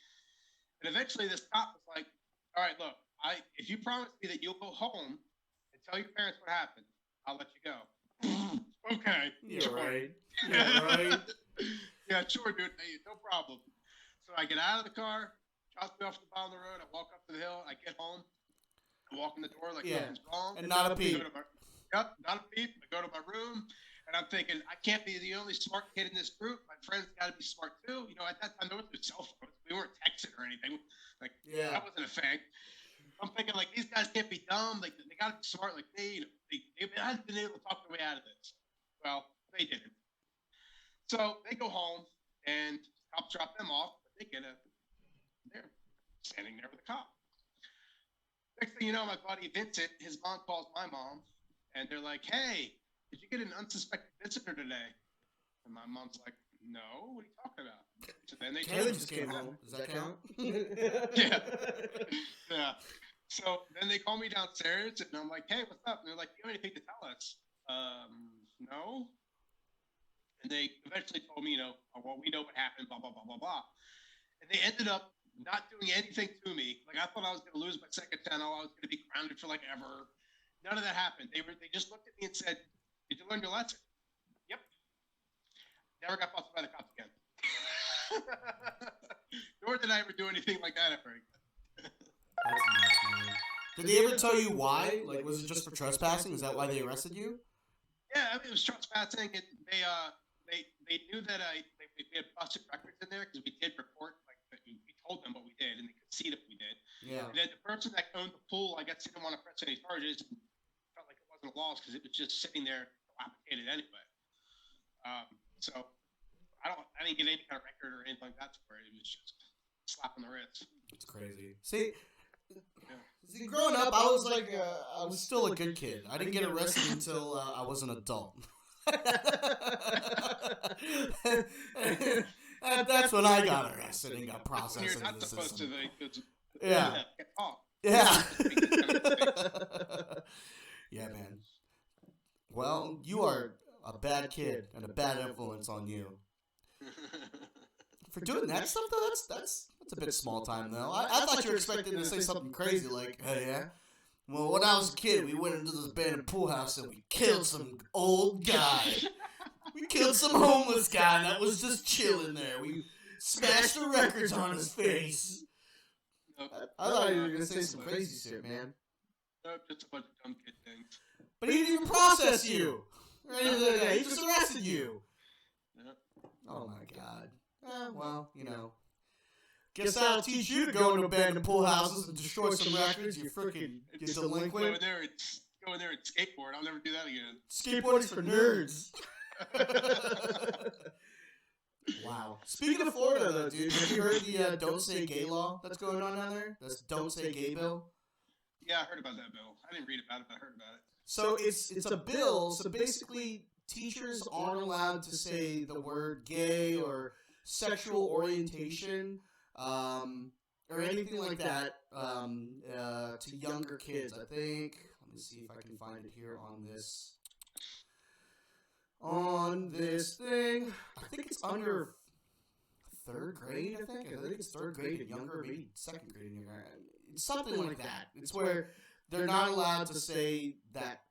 And eventually, this cop was like, all right, look, if you promise me that you'll go home and tell your parents what happened, I'll let you go. Okay. Yeah, right. Yeah, right. Yeah, sure, dude. Hey, no problem. So I get out of the car, drops me off the bottom of the road. I walk up to the hill. I get home. I walk in the door like nothing's wrong. And not a peep. Not a peep. I go to my room, and I'm thinking, I can't be the only smart kid in this group. My friends got to be smart too. You know, at that time there was no cell phones. We weren't texting or anything. Like that wasn't a thing. I'm thinking like these guys can't be dumb. Like they got to be smart like me. You know, they hadn't been able to talk their way out of this. Well, they didn't. So they go home, and cops drop them off. But they're standing there with a cop. Next thing you know, my buddy Vincent, his mom calls my mom, and they're like, "Hey, did you get an unsuspected visitor today?" And my mom's like, "No, what are you talking about?" So then they just came home. Does that count? Yeah. So then they call me downstairs, and I'm like, "Hey, what's up?" And they're like, "Do you have anything to tell us?" No. And they eventually told me, you know, well, we know what happened, blah, blah, blah, blah, blah. And they ended up not doing anything to me. Like, I thought I was going to lose my second channel. I was going to be grounded for, like, ever. None of that happened. They just looked at me and said, did you learn your lesson? Yep. Never got busted by the cops again. Nor did I ever do anything like that ever again. That's nice, man. Did they ever tell you why? Like, was it just for trespassing? Is that why they arrested you? Yeah, I mean, it was trespassing, and they knew that we had busted records in there because we did report, like, we told them what we did, and they could see that we did. Yeah. And then the person that owned the pool, I guess, didn't want to press any charges, and felt like it wasn't a loss because it was just sitting there dilapidated anyway. So I didn't get any kind of record or anything like that for it. It was just a slap on the wrist. It's crazy. See, growing up, I was like, I was still a good kid. I didn't get arrested until I was an adult. That's when I got arrested and got processed into the system. Yeah. Yeah. Yeah, man. Well, you are a bad kid and a bad influence on you. For doing that stuff, though, that's a bit small time, though. I thought you were expecting to say something crazy like, oh, yeah? Well, when I was a kid, we went into this abandoned pool house and we killed some old guy. We killed some homeless guy that was just chilling there. We smashed the records on his face. I thought you were going to say some crazy shit, man. Nope, just a bunch of dumb kid things. But he didn't even process you. He just arrested you. Yep. Oh, my God. Well, you know. Guess I'll teach you to go into abandoned pool houses and destroy some records. You freaking delinquent. Go in there and skateboard. I'll never do that again. Skateboarding's for nerds. Wow. Speaking of Florida, though, dude, have you heard the Don't Say Gay law that's going on down there? That's Don't Say Gay bill? Yeah, I heard about that bill. I didn't read about it, but I heard about it. So it's a bill. So basically, teachers aren't allowed to say the word gay or sexual orientation, or anything like that, to younger kids. I think. Let me see if I can find it here on this thing. I think it's under third grade. I think it's third grade and younger, maybe second grade and younger. It's something like that. It's where they're not allowed to say that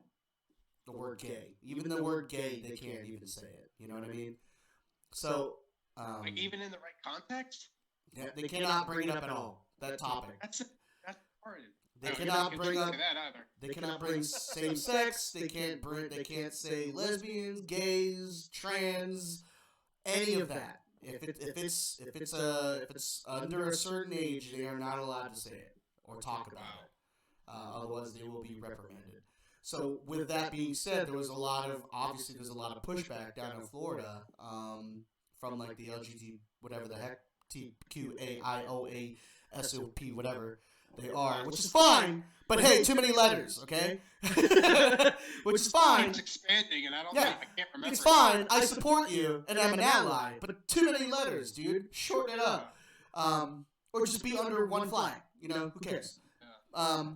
the word gay. Even the word gay, they can't even say it. You know what I mean? So, like even in the right context, yeah, they cannot bring it up at all. That topic. That's hard. They cannot bring up. that either. They cannot bring same sex. They can't say lesbians, gays, trans, any of that. If it's under a certain age, they are not allowed to say it or talk about it. Otherwise, they will be reprimanded. So, with that being said, there's a lot of pushback down in Florida, from like the LGBT, whatever the heck, TQAIOASOP, whatever they are, which is fine. But hey, too many letters, okay? Which is fine. It's expanding, and I can't remember. It's fine. I support you, and I'm an ally. But too many letters, dude. Shorten it up, or just be under one flag. You know, who cares? But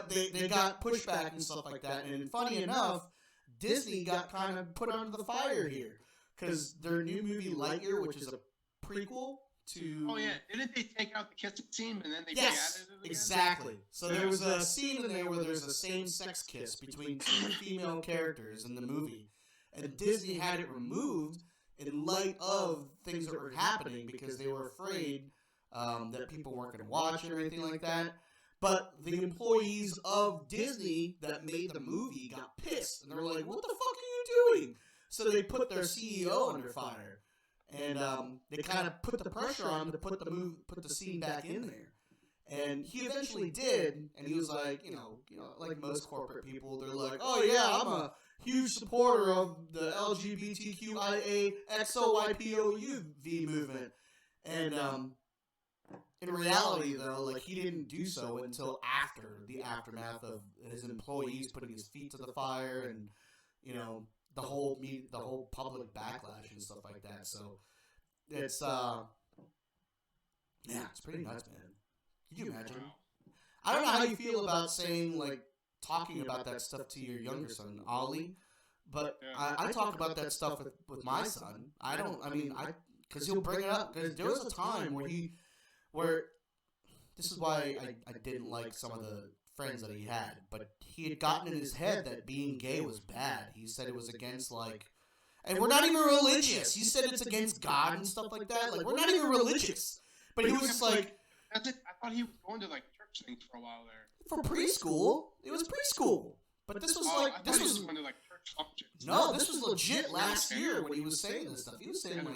they got pushback and stuff like that. And funny enough, Disney got kind of put under the fire here because their new movie Lightyear, which is a prequel to. Oh yeah, didn't they take out the kissing scene and then they yes, added it again? exactly. So there was a scene in there where there's a same-sex kiss between two female characters in the movie, and Disney had it removed in light of things that were happening because they were afraid that people weren't going to watch it or anything like that. But the employees of Disney that made the movie got pissed, and they were like, "What the fuck are you doing?" So they put their CEO under fire, and they kind of put the pressure on him to put the scene back in there. And he eventually did, and he was like, you know, like most corporate people, they're like, "Oh yeah, I'm a huge supporter of the LGBTQIA movement," and in reality, though, like, he didn't do so until after the aftermath of his employees putting his feet to the fire, and you know the whole public backlash and stuff like that. So it's it's pretty nuts, man. Could you imagine? I don't know how you feel about talking about that stuff to your younger son, Ollie, but I talk about that stuff with my son. Because he'll bring it up, because there was a time where this is why I didn't like some of the friends that he had, but he had gotten in his head that being gay was bad. He said it was against, and we're not even religious. He said it's against God and stuff like that. Like, we're not even religious. But he was just like... That's it. I thought he was going to, church things for a while there. For preschool? It was preschool. But this was going to, church functions. No, this was legit last year when he was saying this stuff. He was saying,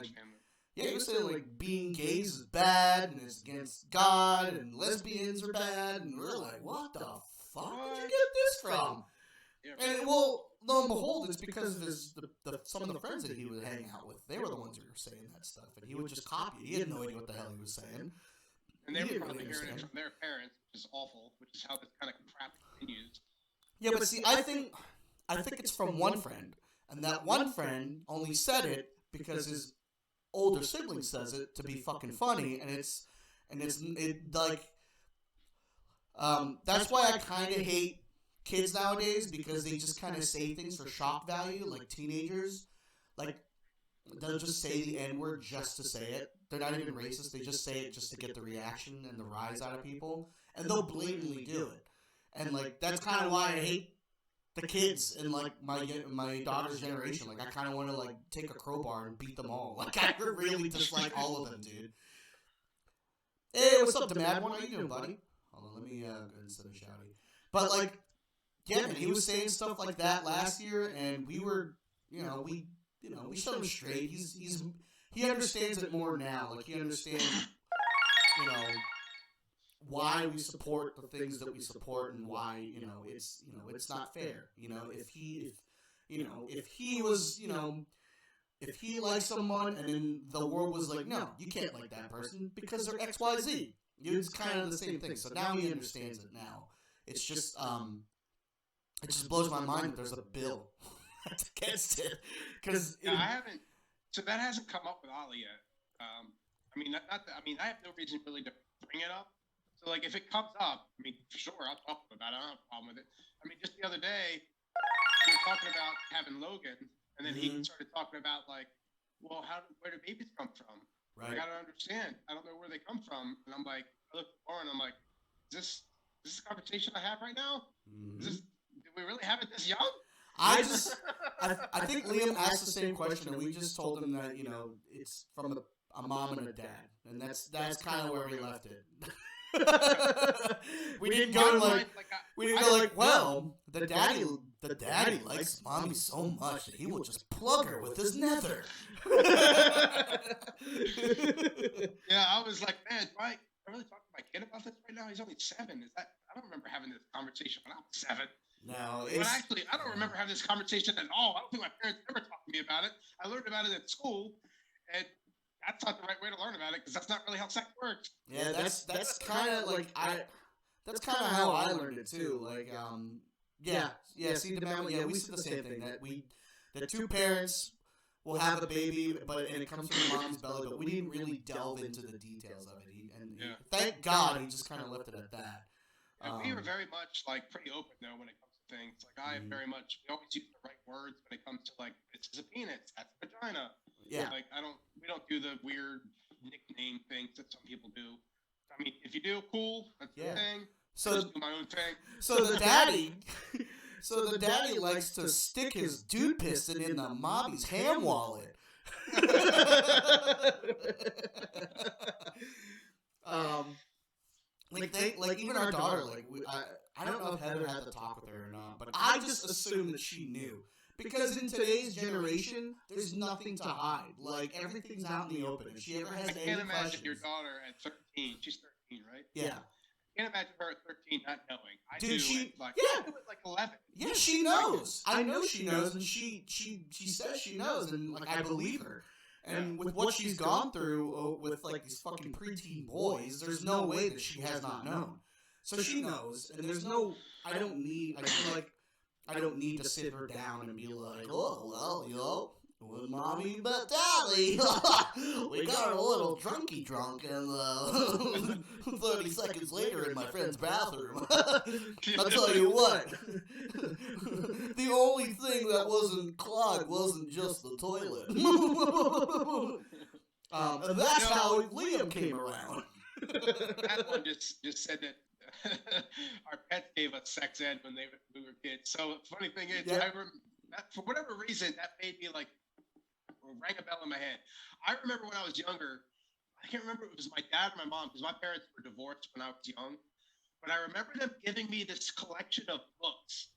he was saying, being gay is bad, and it's against God, and lesbians are bad, and we're like, what the fuck did you get this from? Yeah, and, well, lo and behold, it's because of some of the friends that he would hang out with. They were the ones who were saying that stuff, and he would just copy it. He had no idea what the hell he was saying. And they were probably hearing it from their parents, which is awful, which is how this kind of crap continues. Yeah, but see, I think it's from one friend, and that one friend only said it because his older sibling says it to be fucking funny, and that's why I kind of hate kids nowadays, because they just kind of say things for shock value, like teenagers. Like, they'll just say the N-word just to say it. They're not even racist. They just say it just to get the reaction and the rise out of people, and they'll blatantly do it. And that's kind of why I hate the kids in my daughter's generation. I kind of want to take a crowbar and beat them all. I really dislike all of them, dude. Hey, what's up, Damad? What are you doing, buddy? Hold on, let me go ahead and send a shouty. But yeah, man, he was saying stuff like that last year, and we were, we shut him straight. He understands it more now. He understands, why we support the things that we support, and why it's not fair. If he likes someone and then the world was like, no, you can't like that person because they're XYZ. It's kind of the same thing. So now he understands it now. It's just it just blows my mind that there's a bill against it. Because I haven't. So that hasn't come up with Ollie yet. I mean, I mean, I have no reason really to bring it up. So like, if it comes up, I mean, sure, I'll talk about it. I don't have a problem with it. I mean, just the other day, we were talking about having Logan, and then he started talking about like, well, where do babies come from? Right. Like, I don't understand. I don't know where they come from. And I'm like, I look at Lauren, I'm like, is this a conversation I have right now? Do we really have it this young? I think Liam asked the same question, and we just told him that, you know, it's from a mom and a dad, and that's kind of where we left it. we didn't go like, well, the daddy likes mommy so much that he will just plug her with his nether. Yeah, I was like, man, do I really talk to my kid about this right now? He's only 7. I don't remember having this conversation when I was 7. No, but actually, I don't remember having this conversation at all. I don't think my parents ever talked to me about it. I learned about it at school, and that's not the right way to learn about it because that's not really how sex works. Yeah, that's kind of like that's kind of how I learned it too. Like, see, we said the same thing, that two parents will have a baby, and it comes from mom's belly, but we didn't really delve into the details of it. Thank God he just kind of left it at that. And we were very much like pretty open though when it comes to things. Like I very much, we always use the right words when it comes to like, this is a penis, that's a vagina. Yeah. Like we don't do the weird nickname things that some people do. I mean, if you do, cool, that's the thing. So I just do my own thing. So the daddy likes to stick his dude piston in the mommy's ham wallet. Like even our daughter, I don't know if Heather had to talk with her or not, but I just assumed that she knew. Because in today's generation, there's nothing to hide. Like, everything's out in the open. If she ever has any questions... I can't imagine your daughter at 13. She's 13, right? Yeah. I can't imagine her at 13 not knowing. I do at like 11. Yeah, she knows. I know she knows, and she says she knows, and like I believe her. And with what she's gone through with like these fucking preteen boys, there's no way that she has not known. So she knows, and there's no. I don't need to sit her down and be like, oh well, you know, with mommy but daddy, we got a little drunk, and 30 seconds later in my friend's bathroom. I'll tell you what, the only thing that wasn't clogged wasn't just the toilet. And that's how Liam came around. That one just said that our pets gave us sex ed when we were kids. So funny thing is, for whatever reason, that made me like rang a bell in my head. I remember when I was younger, I can't remember if it was my dad or my mom, because my parents were divorced when I was young, but I remember them giving me this collection of books.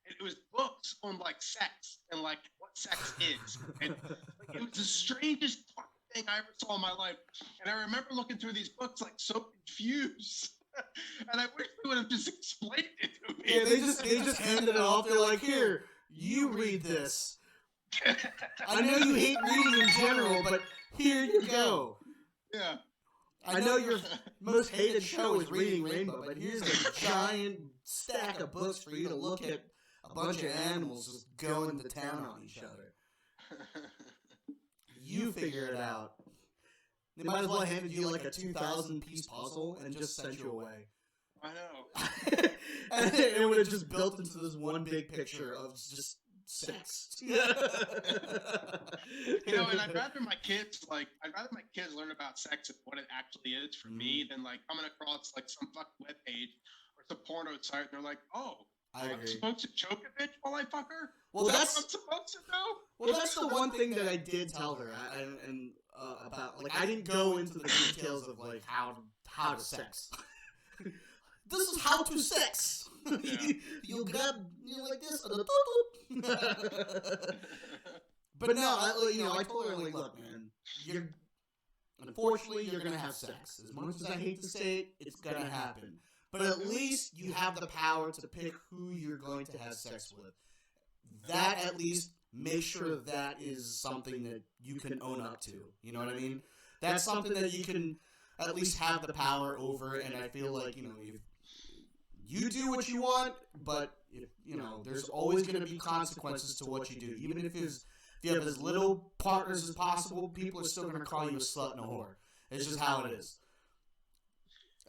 And it was books on like sex and like what sex is. And like, it was the strangest fucking thing I ever saw in my life. And I remember looking through these books like so confused. And I wish they would have just explained it to me. Yeah, they just handed it off. They're like, here, you read this. I know you hate reading in general, but here you go. Yeah. I know your most hated show is Reading Rainbow, but here's a giant stack of books for you to look at a bunch of animals just going to town on each other. You figure it out. They might as well have handed you like a 2,000-piece puzzle and just sent you away. I know. And it would have just built into this one big picture of just sex. You know, and I'd rather my kids learn about sex and what it actually is for me than like coming across like some fucking webpage or some porno site and they're like, oh, I'm supposed to choke a bitch while I fuck her? Well, that's what I'm supposed to know? Well, that's the one thing that I did tell her, about, like, I didn't go into the details of, like, how to sex. This is how to sex. Yeah. You'll grab, like this, but no, I told her, like, look, man, unfortunately, you're gonna have sex. As much as I hate to say it, it's gonna happen. But at least you have the power to pick who you're going to have sex with. That, at least, make sure that is something that you can own up to. You know what I mean? That's something that you can at least have the power over it. And I feel like, you do what you want, but there's always going to be consequences to what you do. Even if you have as little partners as possible, people are still going to call you a slut and a whore. It's just how it is.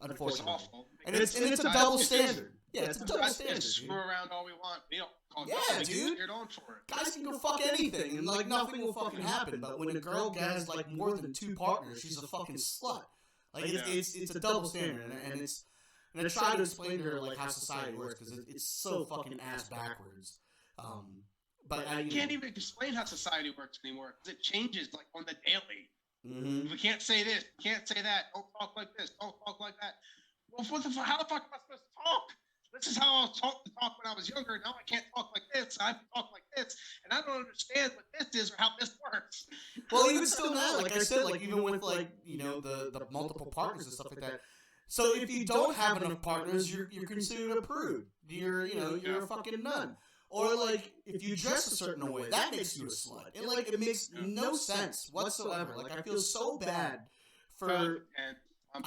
Unfortunately. It's awful. And it's a double standard. Yeah, it's a double Guys standard. can screw around all we want. We don't call dude. You're on for it. Guys can go fuck anything, and like nothing will fucking happen. But when a girl has like more than 2 partners, she's a fucking slut. Like it's a double standard, and I try to explain to her like how society works because it's so fucking ass backwards. But I can't even explain how society works anymore because it changes like on the daily. Mm-hmm. We can't say this, we can't say that. Don't talk like this. Don't talk like that. Well, how the fuck am I supposed to talk? This is how I was taught to talk when I was younger. Now I can't talk like this. I have to talk like this, and I don't understand what this is or how this works. Well, even still now, like I said, like even with like the multiple partners and stuff like that. So if you don't have enough partners, you're considered a prude. You're a fucking nun. Or like if you dress a certain way, that makes you a slut. And like it makes no sense whatsoever. Like I feel so bad for. I'm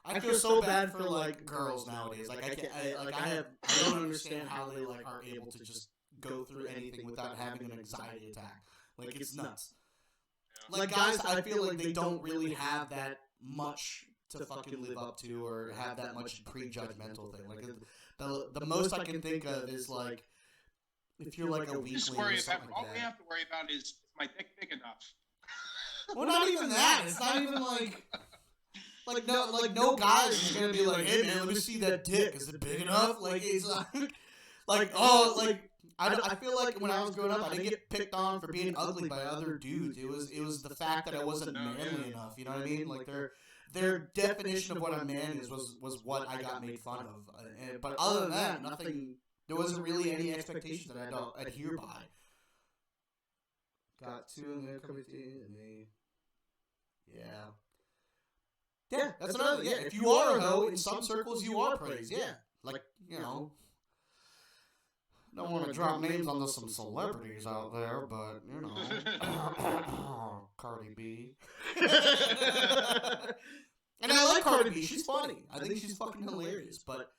I feel so bad for like girls nowadays. Like I don't understand how they like are able to just go through anything without having an anxiety attack. Like it's nuts. Like guys, I feel like they don't really have that much to fucking live up to or have that much prejudgmental thing. Like the most I can think of is like if you're like a weakling or something like all that. we have to worry about is my dick big enough. Well, not even that. It's not even like no guy is gonna be like, hey man, let me see that dick. Is it big enough? Like it's I feel like when I was growing up, I didn't get picked on for being ugly by other dudes. It was the fact that I wasn't manly enough. You know what I mean? Like their definition of what a man is was what I got made fun of. But other than that, nothing. There wasn't really any expectation that I don't adhere by. Got 2 in there coming in me. Yeah. Yeah, that's another thing. Yeah, if you are a hoe, in some circles you are praised. Yeah. Like, don't want to drop names on some celebrities out there, but, Cardi B. And I like Cardi B. She's funny. I think she's fucking hilarious, but,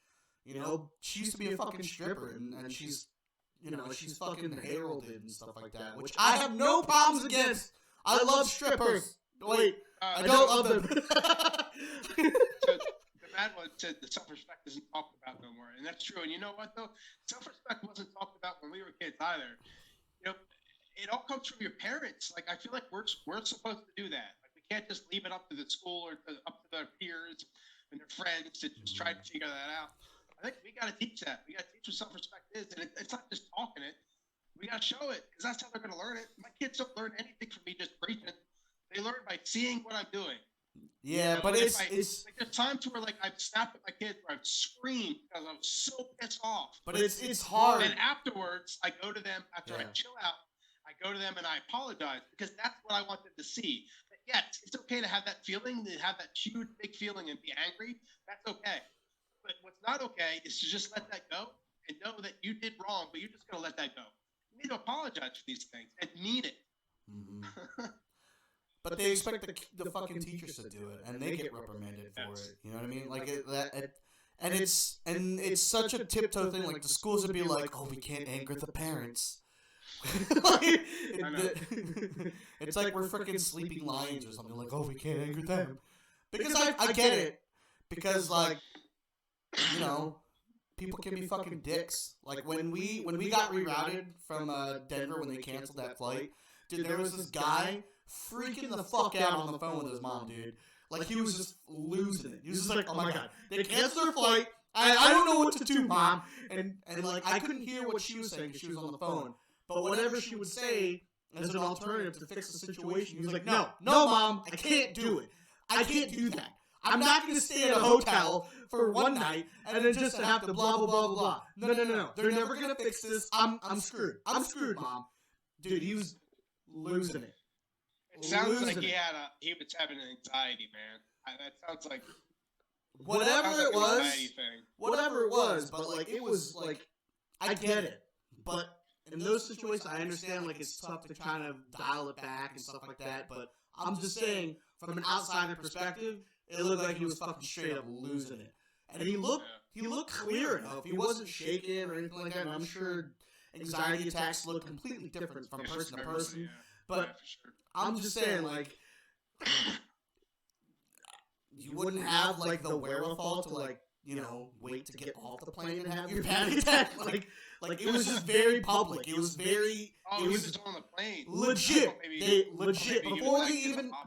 she used to be a fucking stripper, and she's, she's fucking heralded and stuff like that, which I have no problems against. I love strippers. Wait, I don't love them. The bad one said the self-respect isn't talked about no more, and that's true. And you know what though? Self-respect wasn't talked about when we were kids either. It all comes from your parents. Like I feel like we're supposed to do that. Like we can't just leave it up to the school or up to their peers and their friends to just try to figure that out. I think we got to teach that. We got to teach what self-respect is, and it's not just talking it. We got to show it because that's how they're going to learn it. My kids don't learn anything from me just preaching. They learn by seeing what I'm doing. Yeah, but it's like there's times where like I've snapped at my kids where I've screamed because I was so pissed off. But it's hard. And afterwards, I go to them after I chill out. I go to them and I apologize because that's what I want them to see. That yes, it's okay to have that feeling, to have that huge big feeling and be angry. That's okay. But what's not okay is to just let that go and know that you did wrong, but you're just gonna let that go. You need to apologize for these things and mean it. Mm-hmm. But they expect the fucking teachers to do it, and they get reprimanded for it. You know what I mean? Like and it's such a tiptoe thing. Like the schools would be like, "Oh, we can't anger the parents." It's like we're freaking sleeping lions or something. Like, "Oh, we can't anger them," because I get it. Because like, people can be fucking dicks. Like when we got rerouted from Denver when they canceled that flight, dude, there was this guy freaking the fuck out on the phone with his mom, dude. Like he was just losing it. He was just like, "Oh my god, they canceled their flight. I don't know what to do, mom." And like I couldn't hear what she was saying because she was on the phone. But whatever she would say as an alternative to fix the situation, he was like, "No, mom, I can't do it. I can't do that. I'm not going to stay at a hotel for one night and then just have to blah blah blah blah blah. No. They're never going to fix this. I'm screwed. I'm screwed, mom." Dude, he was losing it. It sounds like he was having an anxiety, man. That sounds like whatever it was, but like it was like I get it, but in those situations I understand like it's tough to kind of dial it back and stuff like that. But I'm just saying, from an outsider perspective, it looked like he was fucking straight up losing it. And he looked clear enough. He wasn't shaking or anything like that. And I'm sure anxiety attacks look completely different from person to person. Yeah. But for sure. I'm just saying, like, you wouldn't have, like, the wherewithal to, like, you know, wait to get off the plane and have your panic attack. Like it was just very public. It was very. Oh, it was just on the plane. Legit.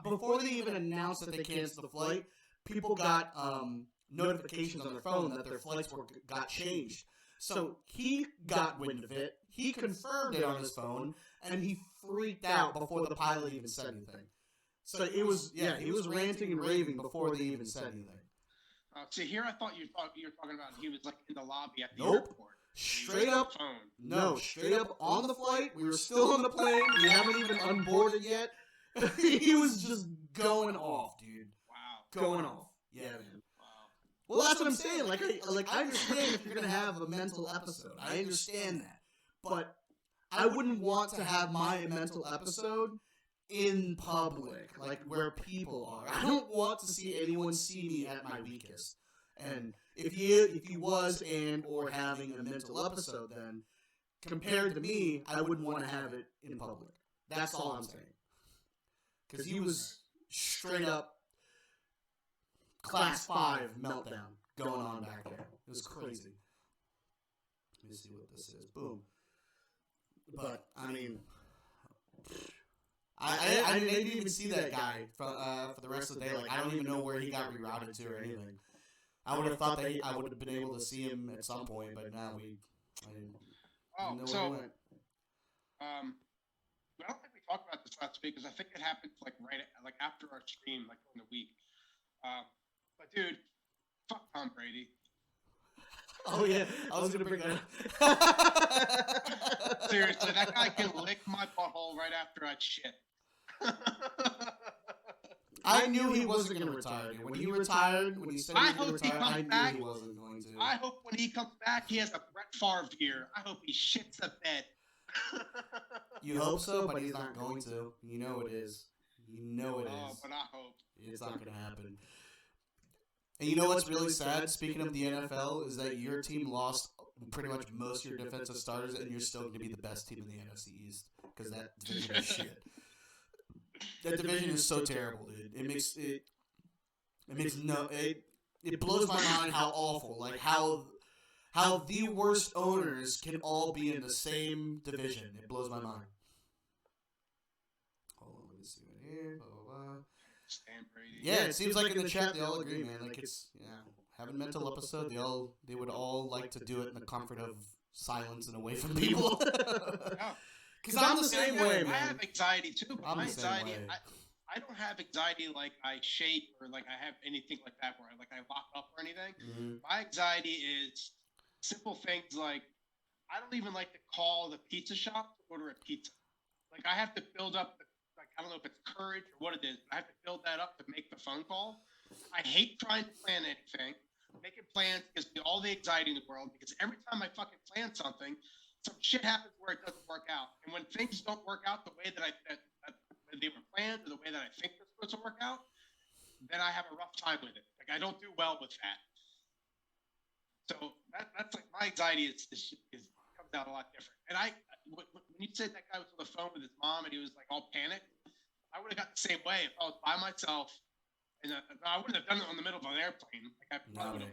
Before they even announced that they canceled the flight, people got notifications on their phone that their flights got changed. So he got wind of it. He confirmed it on his phone, and he freaked out before the pilot even said anything. So it was, he was ranting and raving before they even said anything. See, here I thought you were talking about he was like in the lobby at the Nope. airport. Straight up, straight up on the flight. We were still on the plane. We haven't even unboarded yet. He was just going off, dude. Wow. Going off. Yeah, man. Wow. Well, that's what I'm saying. Like I understand if you're gonna have a mental episode. I understand that, but I wouldn't want to have my mental episode in public, like where people are. I don't want to see anyone see me at my weakest. And if he was and or having a mental episode, then compared to me, I wouldn't want to have it in public. That's all I'm saying. Because he was straight up class 5 meltdown going on back there. It was crazy. Let me see what this is. Boom. But I mean, I didn't even see that guy for the rest of the day. Like, I don't even know where he got rerouted to or anything. I would have thought that I would have been able to see him at some point, but now I didn't know where he went. I don't think we talked about this last week because I think it happened like after our stream, like in the week. But dude, fuck Tom Brady. Oh yeah, I was gonna bring that up. Seriously, that guy can lick my butthole right after I shit. I knew he wasn't going to retire. When he retired, when he said he was going to retire, I knew he wasn't going to. I hope when he comes back, he has a Brett Favre year. I hope he shits the bed. You hope so, but he's not going to. You know it is. You know it is. But I hope. It's not going to happen. And you know what's really sad, speaking of the NFL, is that your team lost pretty much most of your defensive starters, and you're still going to be the best team in the NFC East. Because that division is shit. That division is so terrible, dude. It blows my mind how awful, like how the worst owners can all be in the same division. It blows my mind. Hold on, let me see right here. Blah, blah, blah. Yeah, it seems like in the chat they all agree, man. Like it's having a mental episode. They would all like to do it in the comfort of silence and away from people. Because I'm the same way, man. I have anxiety too, but I'm my the same anxiety, way. I don't have anxiety like I shake or like I have anything like that where I lock up or anything. Mm-hmm. My anxiety is simple things like I don't even like to call the pizza shop to order a pizza. Like I have to build up, I don't know if it's courage or what it is, but I have to build that up to make the phone call. I hate trying to plan anything. Making plans gives me all the anxiety in the world because every time I fucking plan something, some shit happens where it doesn't work out. And when things don't work out the way that they were planned or the way that I think they're supposed to work out, then I have a rough time with it. Like I don't do well with that. So that's like my anxiety is comes out a lot different. And when you said that guy was on the phone with his mom and he was like all panicked, I would have got the same way if I was by myself. And I wouldn't have done it in the middle of an airplane. Like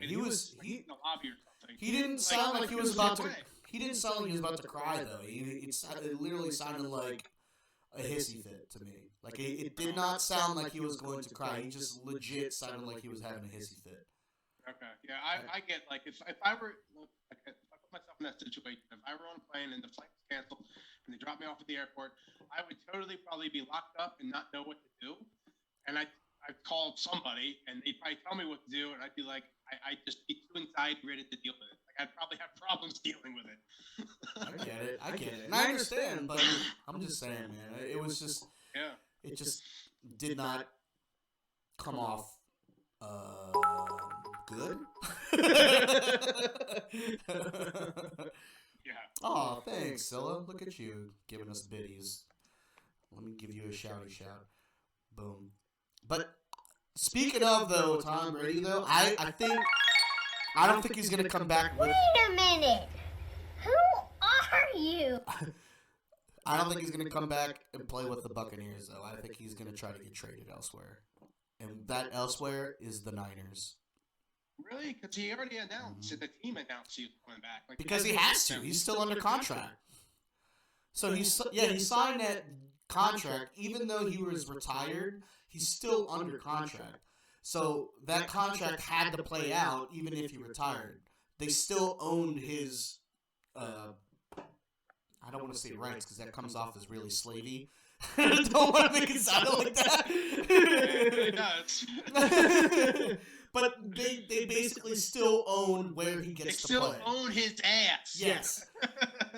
he was in the lobby or something. He didn't sound like he was about to. He didn't sound like he was about to cry though. It literally sounded like a hissy fit to me. Like it did not sound like he was going to cry. He just legit sounded like he was having a hissy fit. Okay, yeah, I get like if I were if I put myself in that situation, if I were on a plane and the flight was canceled and they dropped me off at the airport, I would totally probably be locked up and not know what to do, and I'd call somebody and they'd probably tell me what to do, and I'd be like, I'd just be too anxiety ridden to deal with it. Like I'd probably have problems dealing with it. I get it. And I understand, but I'm just saying, man, it was just, it just did not come off good. Yeah. Oh, thanks, Scylla. Look at you giving us biddies. Let me give you a shouty shout. Boom. But speaking of though, Tom Brady though, I don't think he's gonna come back with. Wait a minute. Who are you? I don't think he's gonna come back and play with the Buccaneers though. I think he's gonna try to get traded elsewhere, and that elsewhere is the Niners. Really? Because he already announced the team announced he was coming back. Like, Because he has to. He's still under contract. So he signed that contract even though he was retired. He's still under contract. So that contract had to play out even if he retired. They still owned his. I don't want to say rights because that comes off as really slavey. I don't want to make it sound like that. It does. But they basically still own where he gets to play. They still own his ass. Yes.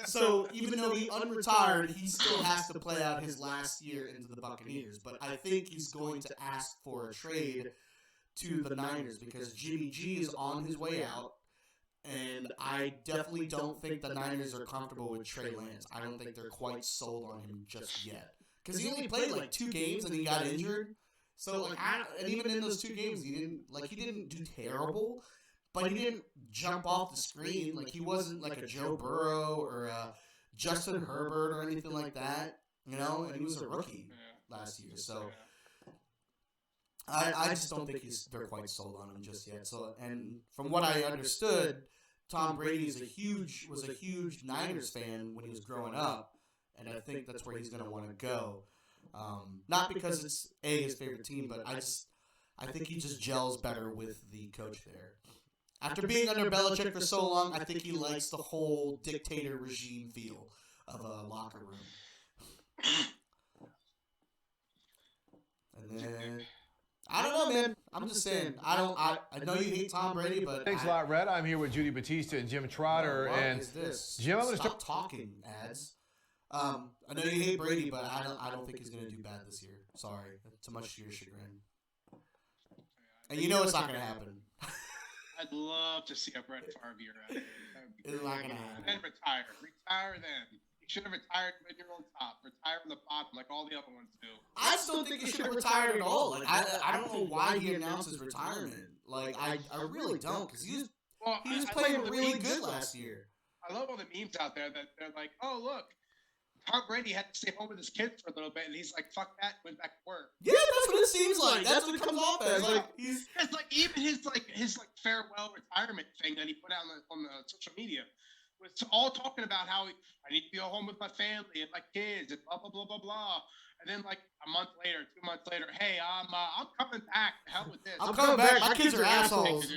So even though he unretired, he still has to play out his last year into the Buccaneers. But I think he's going to ask for a trade to the Niners because Jimmy G is on his way out. And I definitely don't think the Niners are comfortable with Trey Lance. I don't think they're quite sold on him just yet. Because he only played like 2 games and he got injured. So like, and even in those 2 games, he didn't do terrible, but he didn't jump off the screen. Like he wasn't like a Joe Burrow or a Justin Herbert or anything like that, you know. And he was a rookie last year, so I just don't think they're quite sold on him just yet. So, and from what I understood, Tom Brady was a huge Niners fan when he was growing up, and I think that's where he's going to want to go. Not because it's his favorite team, but I think he just gels better with the coach there. After being under Belichick for so long, I think he likes the whole dictator regime feel of a locker room. And then I don't know, man. I'm just saying. I know you hate Tom Brady, but thanks a lot, Red. I'm here with Judy Batista and Jim Trotter. What and is this? Jim, I'm going to Stop talking, ads. I know you hate Brady, but I don't think he's going to do bad this year. Sorry, too much to your chagrin. And you know it's not going to happen. I'd love to see a Brett Favre year out there. It's not going to happen. Then retire. Retire then. He should have retired when you're on top. Retire on the bottom like all the other ones do. I still think he should have retired at all. Like I don't know why he announced his retirement. Like I really don't, because he was playing really good last year. I love all the memes out there that they're like, oh look, Tom Brady had to stay home with his kids for a little bit, and he's like, fuck that, went back to work. Yeah, that's what it seems like. That's what it comes off as. Like it's like even his farewell retirement thing that he put out on the social media was all talking about how I need to be at home with my family and my kids and blah blah blah blah blah. And then like a month later, 2 months later, hey, I'm coming back. The hell with this. I'm coming back. My kids are assholes.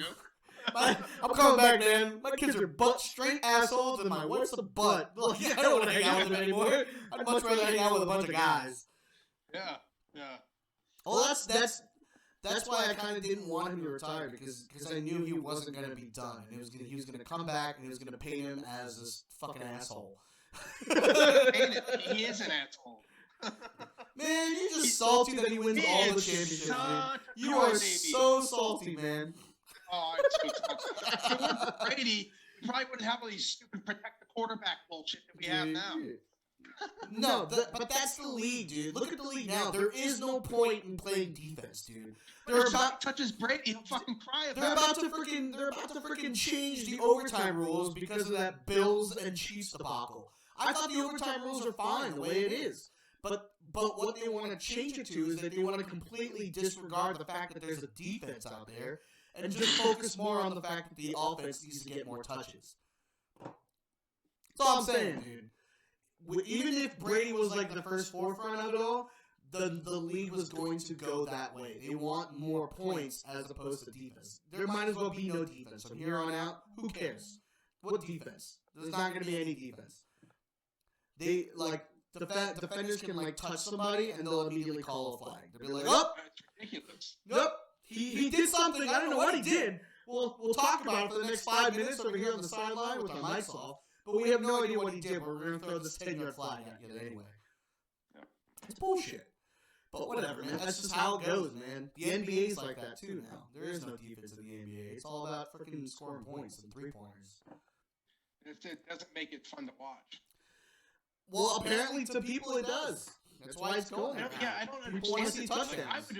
I'm coming back, man. My kids are straight assholes, and my wife's a butt. Look, I don't want to hang out with them anymore. I'd much rather hang out with a bunch of guys. Yeah. Well, that's why I kind of didn't want him to retire because I knew he wasn't going to be done. And he was going to come back and he was going to paint him as this fucking asshole. He is an asshole. Man, you're just salty that he wins all the championships. You are so salty, man. Oh, I'm so salty. If it wasn't for Brady, we probably wouldn't have all these stupid protect the quarterback bullshit that we have now. No, but that's the league, dude. Look at the league now. There is no point in playing defense, dude. They're about touches Brady, he'll fucking cry about it. They're about to freaking change the overtime rules because of that Bills and Chiefs debacle. I thought the overtime rules are fine the way it is. But what they want to change it to is that they want to completely disregard the fact that there's a defense out there and just focus more on the fact that the offense needs to get more touches. That's all I'm saying, dude. Even if Brady was like the first forefront of it all, the league was going to go that way. They want more points as opposed to defense. There might as well be no defense. From here on out, who cares? What defense? There's not going to be any defense. They, like, defenders can, like, touch somebody and they'll immediately call a flag. They'll be like, oh! That's ridiculous. Nope! He did something. I don't know what he did. We'll talk about it for the next 5 minutes over here on the sideline with our mics off. But we have no idea what he did. But we're going to throw this 10-yard flag at you anyway. It's bullshit. But whatever, man. That's just how it goes, man. The NBA's like that too now. There is no defense in the NBA. It's all about freaking scoring points and three-pointers. It doesn't make it fun to watch. Well, apparently to people it does. That's why it's going there. I don't understand. People want to see touchdowns.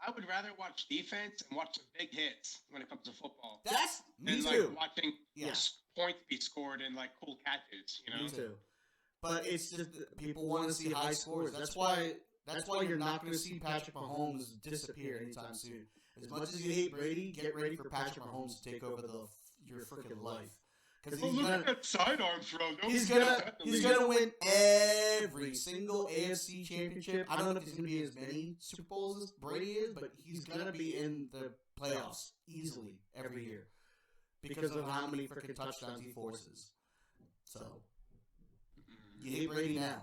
I would rather watch defense and watch some big hits when it comes to football. That's me than, too. Like, watching points be scored and like cool catches. You know. Me too. But it's just people want to see high scores. That's why you're not going to see Patrick Mahomes disappear anytime soon. As much as you hate Brady, get ready for Patrick Mahomes to take over your freaking life. Because look at that sidearm throw. He's gonna win every single AFC championship. I don't know if he's gonna be as many Super Bowls as Brady is, but he's gonna be in the playoffs easily every year because of how many freaking touchdowns he forces. So you hate Brady now.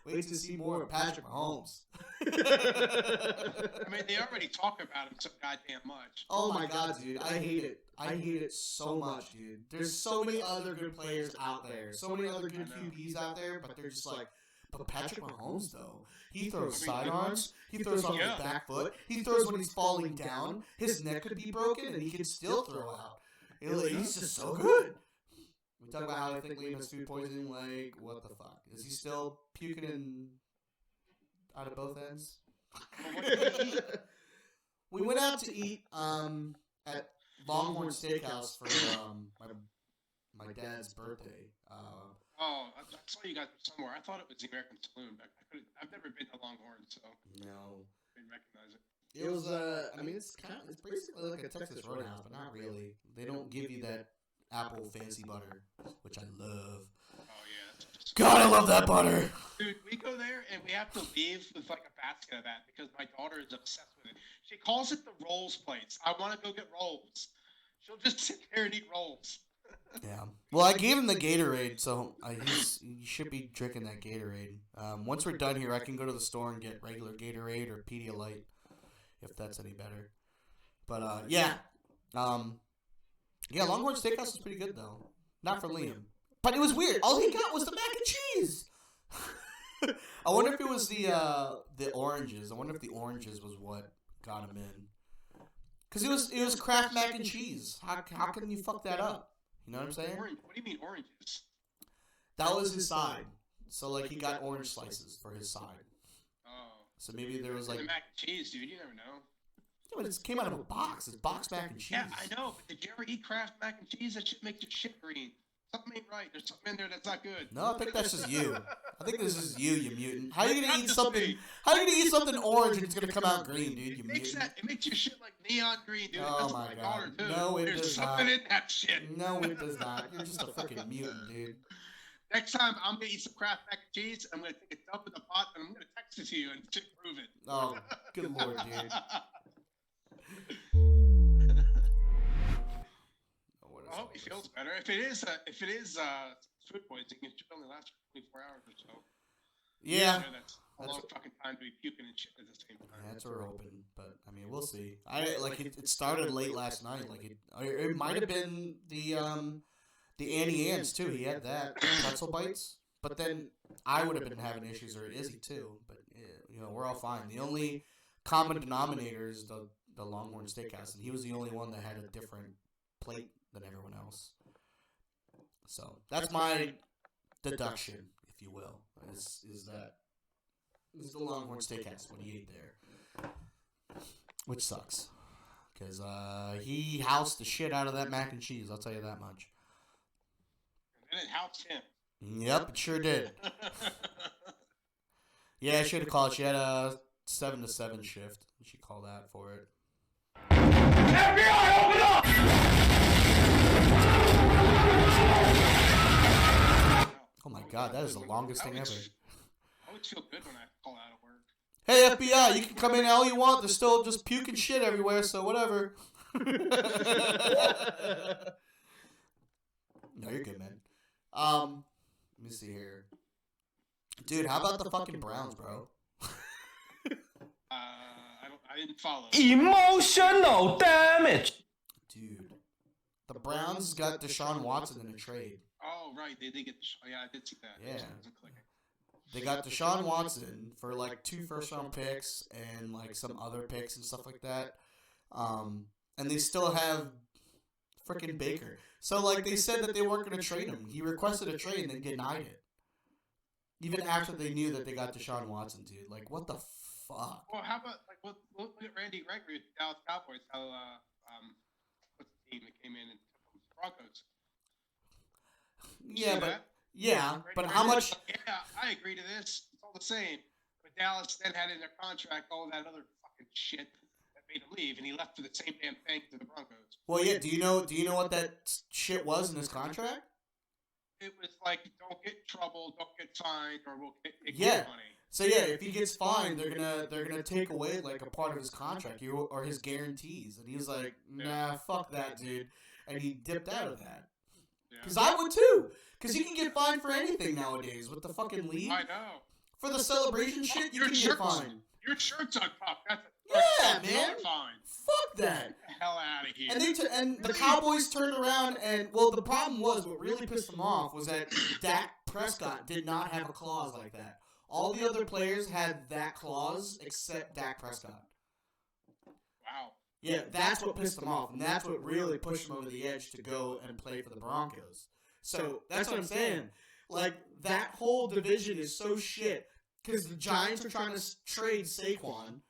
Wait to see more of Patrick Mahomes. I mean, they already talk about him so goddamn much. Oh my god, dude. I hate it. I hate it so much, dude. There's so many other good players out there. So many other good QBs out there, but they're just like, but Patrick Mahomes, though. He throws sidearms. He throws off his back foot. He throws when he's falling down. His neck could be broken, and he can still throw out. He's just so good. We talk about how I think Liam has food poisoning. Like, what the fuck? Is he still puking out of both ends? We went out to eat at Longhorn Steakhouse for my dad's birthday. I saw you guys somewhere. I thought it was the American Saloon, but I've never been to Longhorn, so no, I didn't recognize it. It was I mean, it's basically like a Texas Roadhouse, but not really. They don't give you that apple fancy butter, which I love. Oh yeah. God, I love that butter. Dude, we go there and we have to leave with like a basket of that because my daughter is obsessed with it. She calls it the rolls place. I want to go get rolls. She'll just sit there and eat rolls. Yeah. Well, I gave him the Gatorade, so he should be drinking that Gatorade. Once we're done here, I can go to the store and get regular Gatorade or Pedialyte, if that's any better. But yeah. Yeah, Longhorn Steakhouse is pretty good though. Not for Liam. But it was weird. All he got was the mac and cheese. I wonder if it was the oranges. I wonder if the oranges was what got him in. Because it was Kraft mac and cheese. How can you fuck that up? You know what I'm saying? What do you mean oranges? That was his side. So like he got orange slices for his side. Oh. So maybe there was like the mac and cheese, dude. You never know. Yeah, but it came out of a box. It's box mac and cheese. Yeah, I know. But did you ever eat Kraft mac and cheese? That shit makes your shit green. Something ain't right. There's something in there that's not good. No, I think that's just you. I think this is you mutant. How are you gonna eat something? How are you gonna eat something orange and it's gonna come out green, dude? You mutant. It makes your shit like neon green, dude. Oh that's my my god. daughter, too. No, it There's does something not. in that shit. No, it does not. You're just a freaking mutant, dude. Next time I'm gonna eat some Kraft mac and cheese, I'm gonna take a dump in the pot and I'm gonna text it to you and prove it. Oh, good lord, dude. I hope he feels better. If it is food poisoning, it should only last for 24 hours or so. Yeah. That's a long fucking time to be puking and shit at the same time. Yeah, that's where we're hoping, but I mean, we'll see. It started late last night. Like it might have been the Annie Ann's too. He had that pretzel bites, but then I would have been having issues, or Izzy too. But you know, we're all fine. The only common denominator is the Longhorn Steakhouse, and he was the only one that had a different plate than everyone else. So that's my deduction, if you will, is that it's the Longhorn Steakhouse when he ate there, which sucks because he housed the shit out of that mac and cheese. I'll tell you that much. And it housed him. Yep, it sure did. Yeah, she had to call it. She had a 7 to 7 shift. She called that for it. FBI, open up! Oh my god, that is the longest thing ever. I always feel good when I call out of work. Hey FBI, you can come in all you want. There's still just puking shit everywhere, so whatever. No, you're good, man. Let me see here. Dude, how about the fucking Browns, bro? I didn't follow. Emotional damage. Dude, the Browns got Deshaun Watson in a trade. Oh, right. They did get yeah, I did see that. Yeah. It wasn't clicking. They got Deshaun Watson for like 2 first-round picks and like some other picks and stuff like that. And they still have freaking Baker. So like they said that they weren't going to trade him. He requested a trade and they denied it. Even after they knew that they got Deshaun Watson, dude. Like, what the fuck? Well, how about like look at Randy Gregory with the Dallas Cowboys? How what's the team that came in and took them? Broncos. Yeah, See but that? yeah, Randy but Gregory how was much? like, yeah, I agree to this. It's all the same. But Dallas then had in their contract all that other fucking shit that made him leave, and he left for the same damn thing to the Broncos. Well, yeah. Do you know what that shit was in his contract? It was like, don't get in trouble, don't get fined, or we'll take Yeah. your money. So yeah, if he gets fined, they're gonna take away like a part of his contract or his guarantees, and he was like, nah, fuck that, dude, and he dipped out of that. Because I would too. Because you can get fined for anything nowadays with the fucking league. I know. For the celebration shit, you can get fined. Your shirt's untucked. Yeah, man. Fine. Fuck that. Get the hell out of here. And the Cowboys turned around and, well, the problem was, what really pissed them off was that Dak Prescott did not have a clause like that. All the other players had that clause except Dak Prescott. Wow. Yeah, that's what pissed them off, and that's what really pushed them over the edge to go and play for the Broncos. So that's what I'm saying. Like, that whole division is so shit because the Giants are trying to trade Saquon.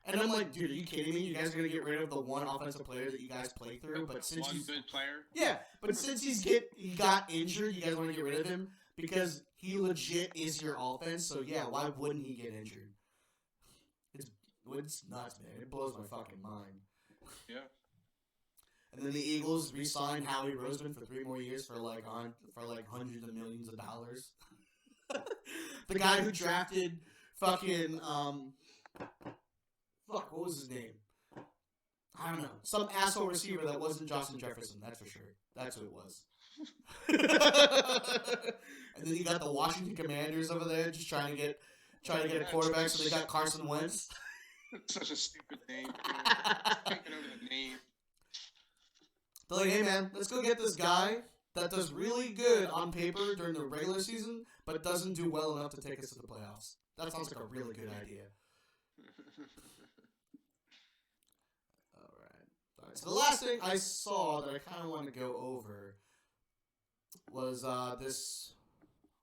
And I'm like, dude, are you kidding me? You guys are going to get rid of the one offensive player that you guys play through? But since one he's good player. Yeah, but since he got injured, you guys want to get rid of him? Because he legit is your offense, so yeah, why wouldn't he get injured? It's nuts, man. It blows my fucking mind. Yeah. And then the Eagles re-signed Howie Roseman for 3 more years for like hundreds of millions of dollars. The guy who drafted fucking what was his name? I don't know. Some asshole receiver that wasn't Justin Jefferson. That's for sure. That's who it was. And then you got the Washington Commanders over there just trying to get a quarterback, so they got Carson Wentz. Such a stupid name. Taking over the name. They're like, hey man, let's go get this guy that does really good on paper during the regular season, but doesn't do well enough to take us to the playoffs. That sounds like a really good idea. Alright. So the last thing I saw that I kind of want to go over was this.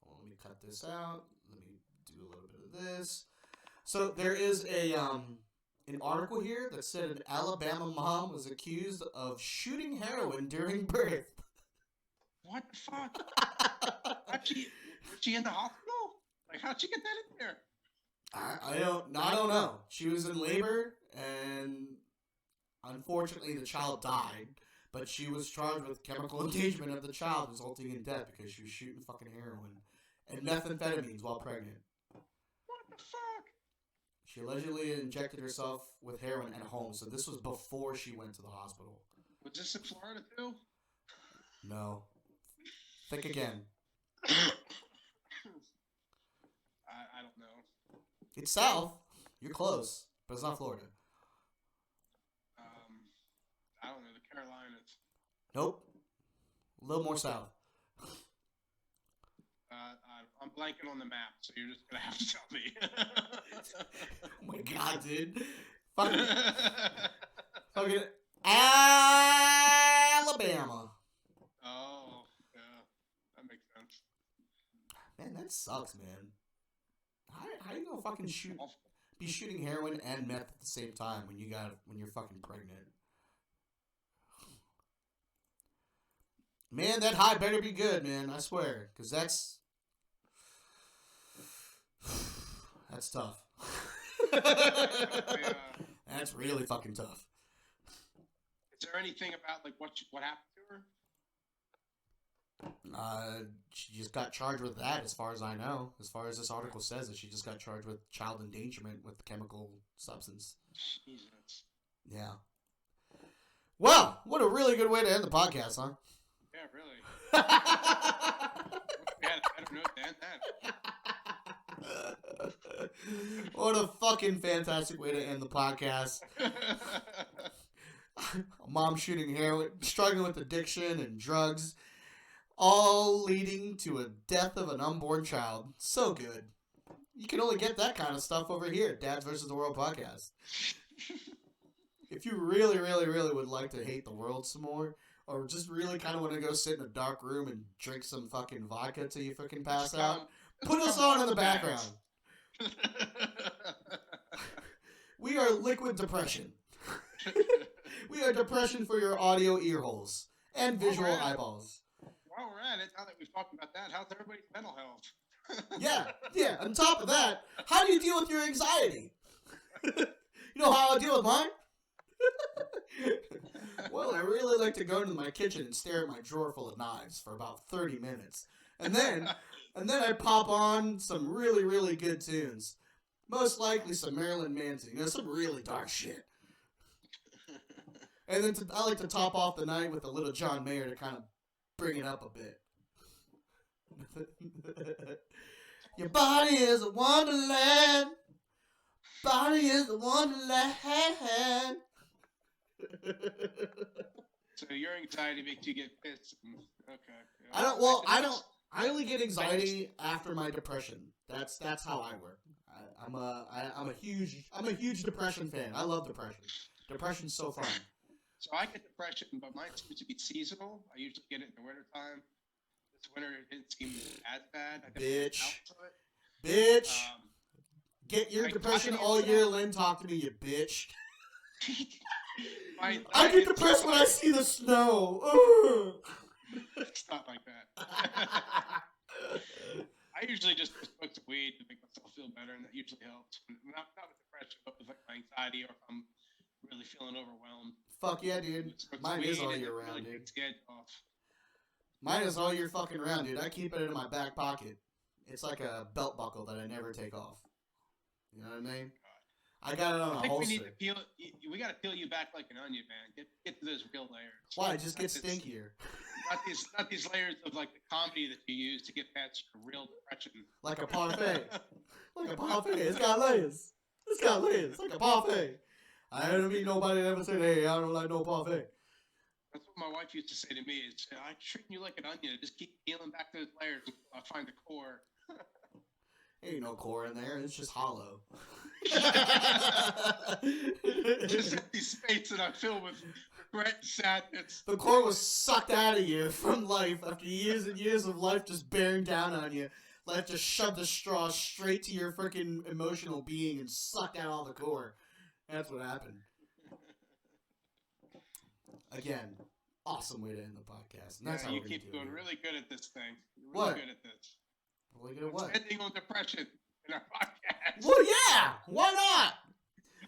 Well, let me cut this out. Let me do a little bit of this. So there is an article here that said an Alabama mom was accused of shooting heroin during birth. What the fuck? Was she in the hospital? Like, how'd she get that in there? I don't know. She was in labor, and unfortunately the child died, but she was charged with chemical endangerment of the child, resulting in death because she was shooting fucking heroin and methamphetamines while pregnant. What the fuck? She allegedly injected herself with heroin at home, so this was before she went to the hospital. Was this in Florida too? No. Think again. I don't know. It's south. You're close, but it's not Florida. I don't know, the Carolinas. Nope. A little more south. I'm blanking on the map, so you're just gonna have to tell me. Oh my god, dude. Fucking Alabama. Oh, yeah. That makes sense. Man, that sucks, man. How you gonna fucking be shooting heroin and meth at the same time when you're fucking pregnant? Man, that high better be good, man. I swear, because that's tough. That's really fucking tough. Is there anything about like what happened to her? She just got charged with that, as far as I know. As far as this article says, that she just got charged with child endangerment with chemical substance. Jesus. Yeah. Well, what a really good way to end the podcast, huh? Yeah, really. We had a better note to end that. What a fucking fantastic way to end the podcast. Mom shooting heroin, struggling with addiction and drugs, all leading to a death of an unborn child. So good. You can only get that kind of stuff over here at Dads vs. the World podcast. If you really, really, really would like to hate the world some more, or just really kind of want to go sit in a dark room and drink some fucking vodka till you fucking pass out, Put a song in the background. We are liquid depression. We are depression for your audio ear holes and visual eyeballs. While we're at it, now that we've talked about that, how's everybody's mental health? Yeah. On top of that, how do you deal with your anxiety? You know how I deal with mine? Well, I really like to go into my kitchen and stare at my drawer full of knives for about 30 minutes. And then I pop on some really, really good tunes. Most likely some Marilyn Manson, some really dark shit. And then I like to top off the night with a little John Mayer to kind of bring it up a bit. Your body is a wonderland. Body is a wonderland. So your anxiety makes you get pissed. Okay. I only get anxiety after my depression. That's how I work. I'm a huge depression fan. I love depression. Depression's so fun. So I get depression, but mine seems to be seasonal. I usually get it in the wintertime. This winter it didn't seem as bad. Bitch. Get your depression all year, Lynn. Talk to me, you bitch. I get depressed when I see the snow. It's not like that. I usually just smoke some weed to make myself feel better, and that usually helps. Not with depression, but with like my anxiety, or if I'm really feeling overwhelmed. Fuck yeah, dude. Mine is all year round, dude. Mine is all year fucking round, dude. I keep it in my back pocket. It's like a belt buckle that I never take off. You know what I mean? I got it on a holster. We got to peel you back like an onion, man. Get to those real layers. Why? Just get stinkier. Not these layers of like the comedy that you use to get past your real depression. Like a parfait. Like a parfait. It's got layers. Like a parfait. I haven't meet nobody that ever said, hey, I don't like no parfait. That's what my wife used to say to me. Is I'm treating you like an onion. Just keep peeling back those layers until I find the core. Ain't no core in there. It's just hollow. Just empty space that I fill with regret and sadness. The core was sucked out of you from life after years and years of life just bearing down on you. Life just shoved the straw straight to your freaking emotional being and sucked out all the core. That's what happened. Again, awesome way to end the podcast. And that's how you keep doing really good at this thing. You're what? Really good at this. Really good at what? Ending on depression in our podcast. Well, yeah. Why not?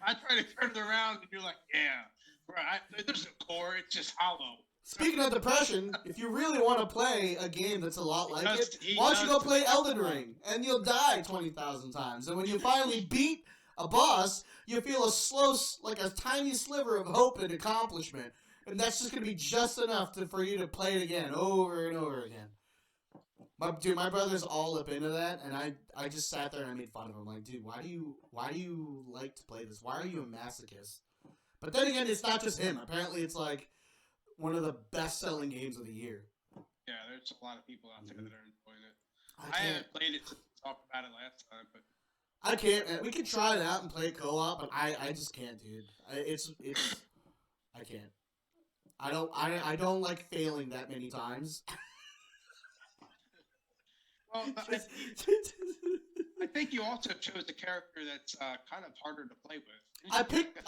I try to turn it around, and you're like, yeah. Right. There's no core. It's just hollow. Speaking of depression, if you really want to play a game that's a lot like it, why don't you go play Elden Ring? And you'll die 20,000 times. And when you finally beat a boss, you feel a tiny sliver of hope and accomplishment. And that's just going to be just enough for you to play it again, over and over again. My brother's all up into that, and I just sat there and I made fun of him. Like, dude, why do you like to play this? Why are you a masochist? But then again, it's not just him. Apparently, it's like one of the best-selling games of the year. Yeah, there's a lot of people out there that are enjoying it. I haven't played it since we talked about it last time, but I can't. We can try it out and play co-op, but I just can't, dude. I can't. I don't like failing that many times. Well, I think you also chose a character that's kind of harder to play with. I picked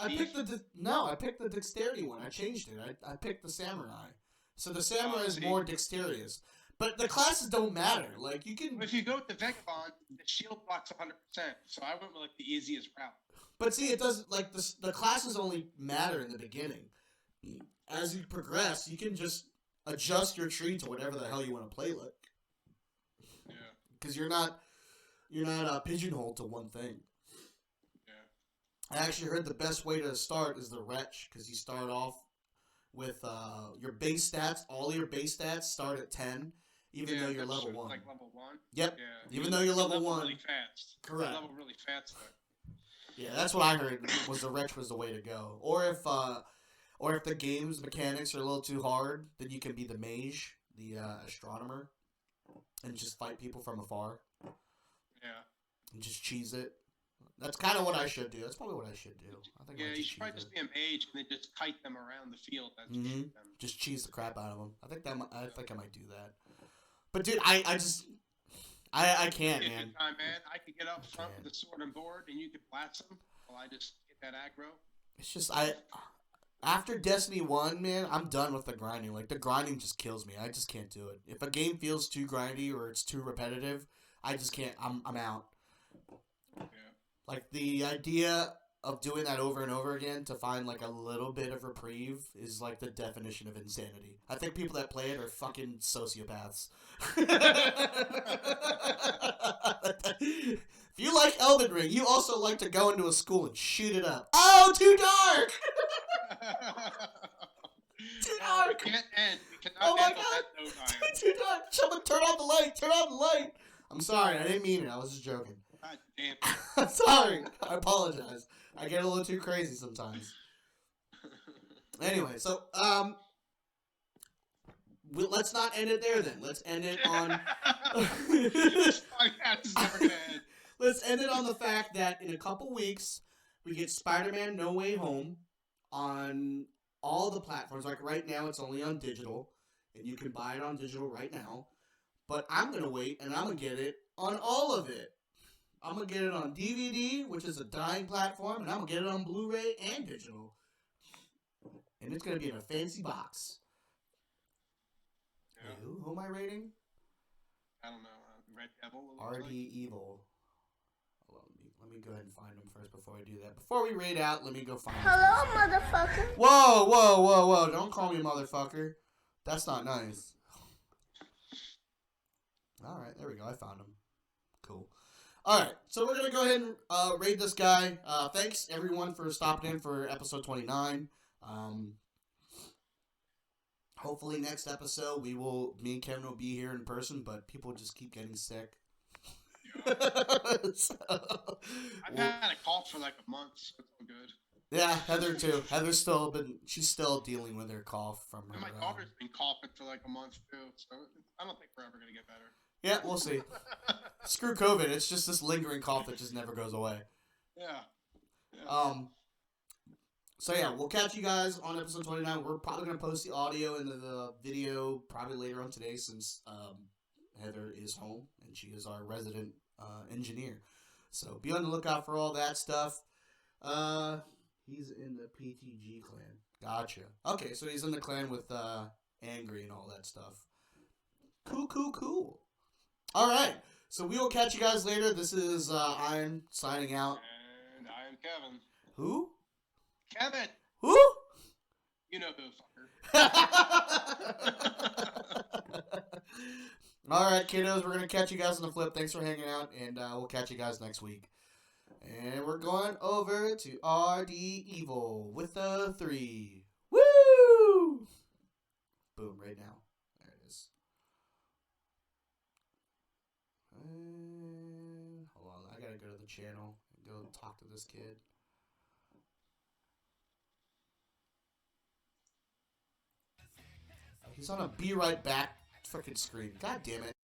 the dexterity one. I changed it. I picked the samurai. So the samurai is more dexterous. But the classes don't matter. Like, you can... If you go with the Vagabond, the shield blocks 100%. So I went with, like, the easiest route. But see, it doesn't... Like, the classes only matter in the beginning. As you progress, you can just adjust your tree to whatever the hell you want to play like. Yeah. Because you're not pigeonholed to one thing. Yeah. I actually heard the best way to start is the Wretch, because you start off with your base stats. All your base stats start at 10, even though you're level 1. Like level 1? Yep. Yeah. Even though you're level 1. Really fast. Correct. You level really fast, though. Yeah, that's what I heard, was the Wretch was the way to go. Or if the game's mechanics are a little too hard, then you can be the Mage, the Astronomer, and just fight people from afar. Yeah. And just cheese it. That's kind of what I should do. That's probably what I should do. I think you should probably just be a mage and then just kite them around the field. Just cheese the crap out of them. I think I might do that. But dude, I I can't, It'd be a man. good time, man. I could get up front can't. with the sword and board, and you could blast them while I just get that aggro. It's just after Destiny 1, man, I'm done with the grinding. Like, the grinding just kills me. I just can't do it. If a game feels too grindy or it's too repetitive, I just can't. I'm out. Yeah. Like, the idea of doing that over and over again to find, like, a little bit of reprieve is, like, the definition of insanity. I think people that play it are fucking sociopaths. If you like Elden Ring, you also like to go into a school and shoot it up. Oh, too dark! Too dark! We can't end. We cannot Oh my end on god! that note, Ryan. Too dark! Someone turn off the light! Turn off the light! I'm sorry, I didn't mean it. I was just joking. God damn. I'm sorry. I apologize. I get a little too crazy sometimes. Anyway, so let's not end it there then. Let's end it on. This podcast is never gonna end. Let's end it on the fact that in a couple weeks we get Spider-Man: No Way Home on all the platforms. Like right now, it's only on digital, and you can buy it on digital right now. But I'm gonna wait, and I'm gonna get it on all of it. I'm gonna get it on DVD, which is a dying platform, and I'm gonna get it on Blu-ray and digital. And it's gonna be in a fancy box. Yeah. Wait, who am I rating? I don't know. Red Devil. RD Evil. Hold on, let me go ahead and find him first before I do that. Before we raid out, let me go find him. Hello, motherfucker. Whoa, whoa, whoa, whoa. Don't call me motherfucker. That's not nice. Alright, there we go. I found him. Cool. Alright, so we're going to go ahead and raid this guy. Thanks, everyone, for stopping in for episode 29. Hopefully next episode, me and Kevin will be here in person, but people just keep getting sick. So, I've had a cough for like a month, so it's all good. yeah, Heather too. She's still dealing with her cough from her. And my daughter's been coughing for like a month too, so I don't think we're ever gonna get better. Yeah, we'll see. Screw COVID. It's just this lingering cough that just never goes away. Yeah. So yeah, we'll catch you guys on episode 29. We're probably gonna post the audio and the video probably later on today since Heather is home and she is our resident engineer. So be on the lookout for all that stuff. He's in the PTG clan. Gotcha. Okay, so he's in the clan with Angry and all that stuff. Cool. All right. So we will catch you guys later. This is Iron signing out. And I am Kevin. Who? Kevin! Who? You know who, fucker. All right, kiddos. We're going to catch you guys on the flip. Thanks for hanging out, and we'll catch you guys next week. And we're going over to RD Evil with a 3. Woo! Boom, right now. There it is. And hold on, I gotta go to the channel and go talk to this kid. He's on a be right back freaking screen. God damn it.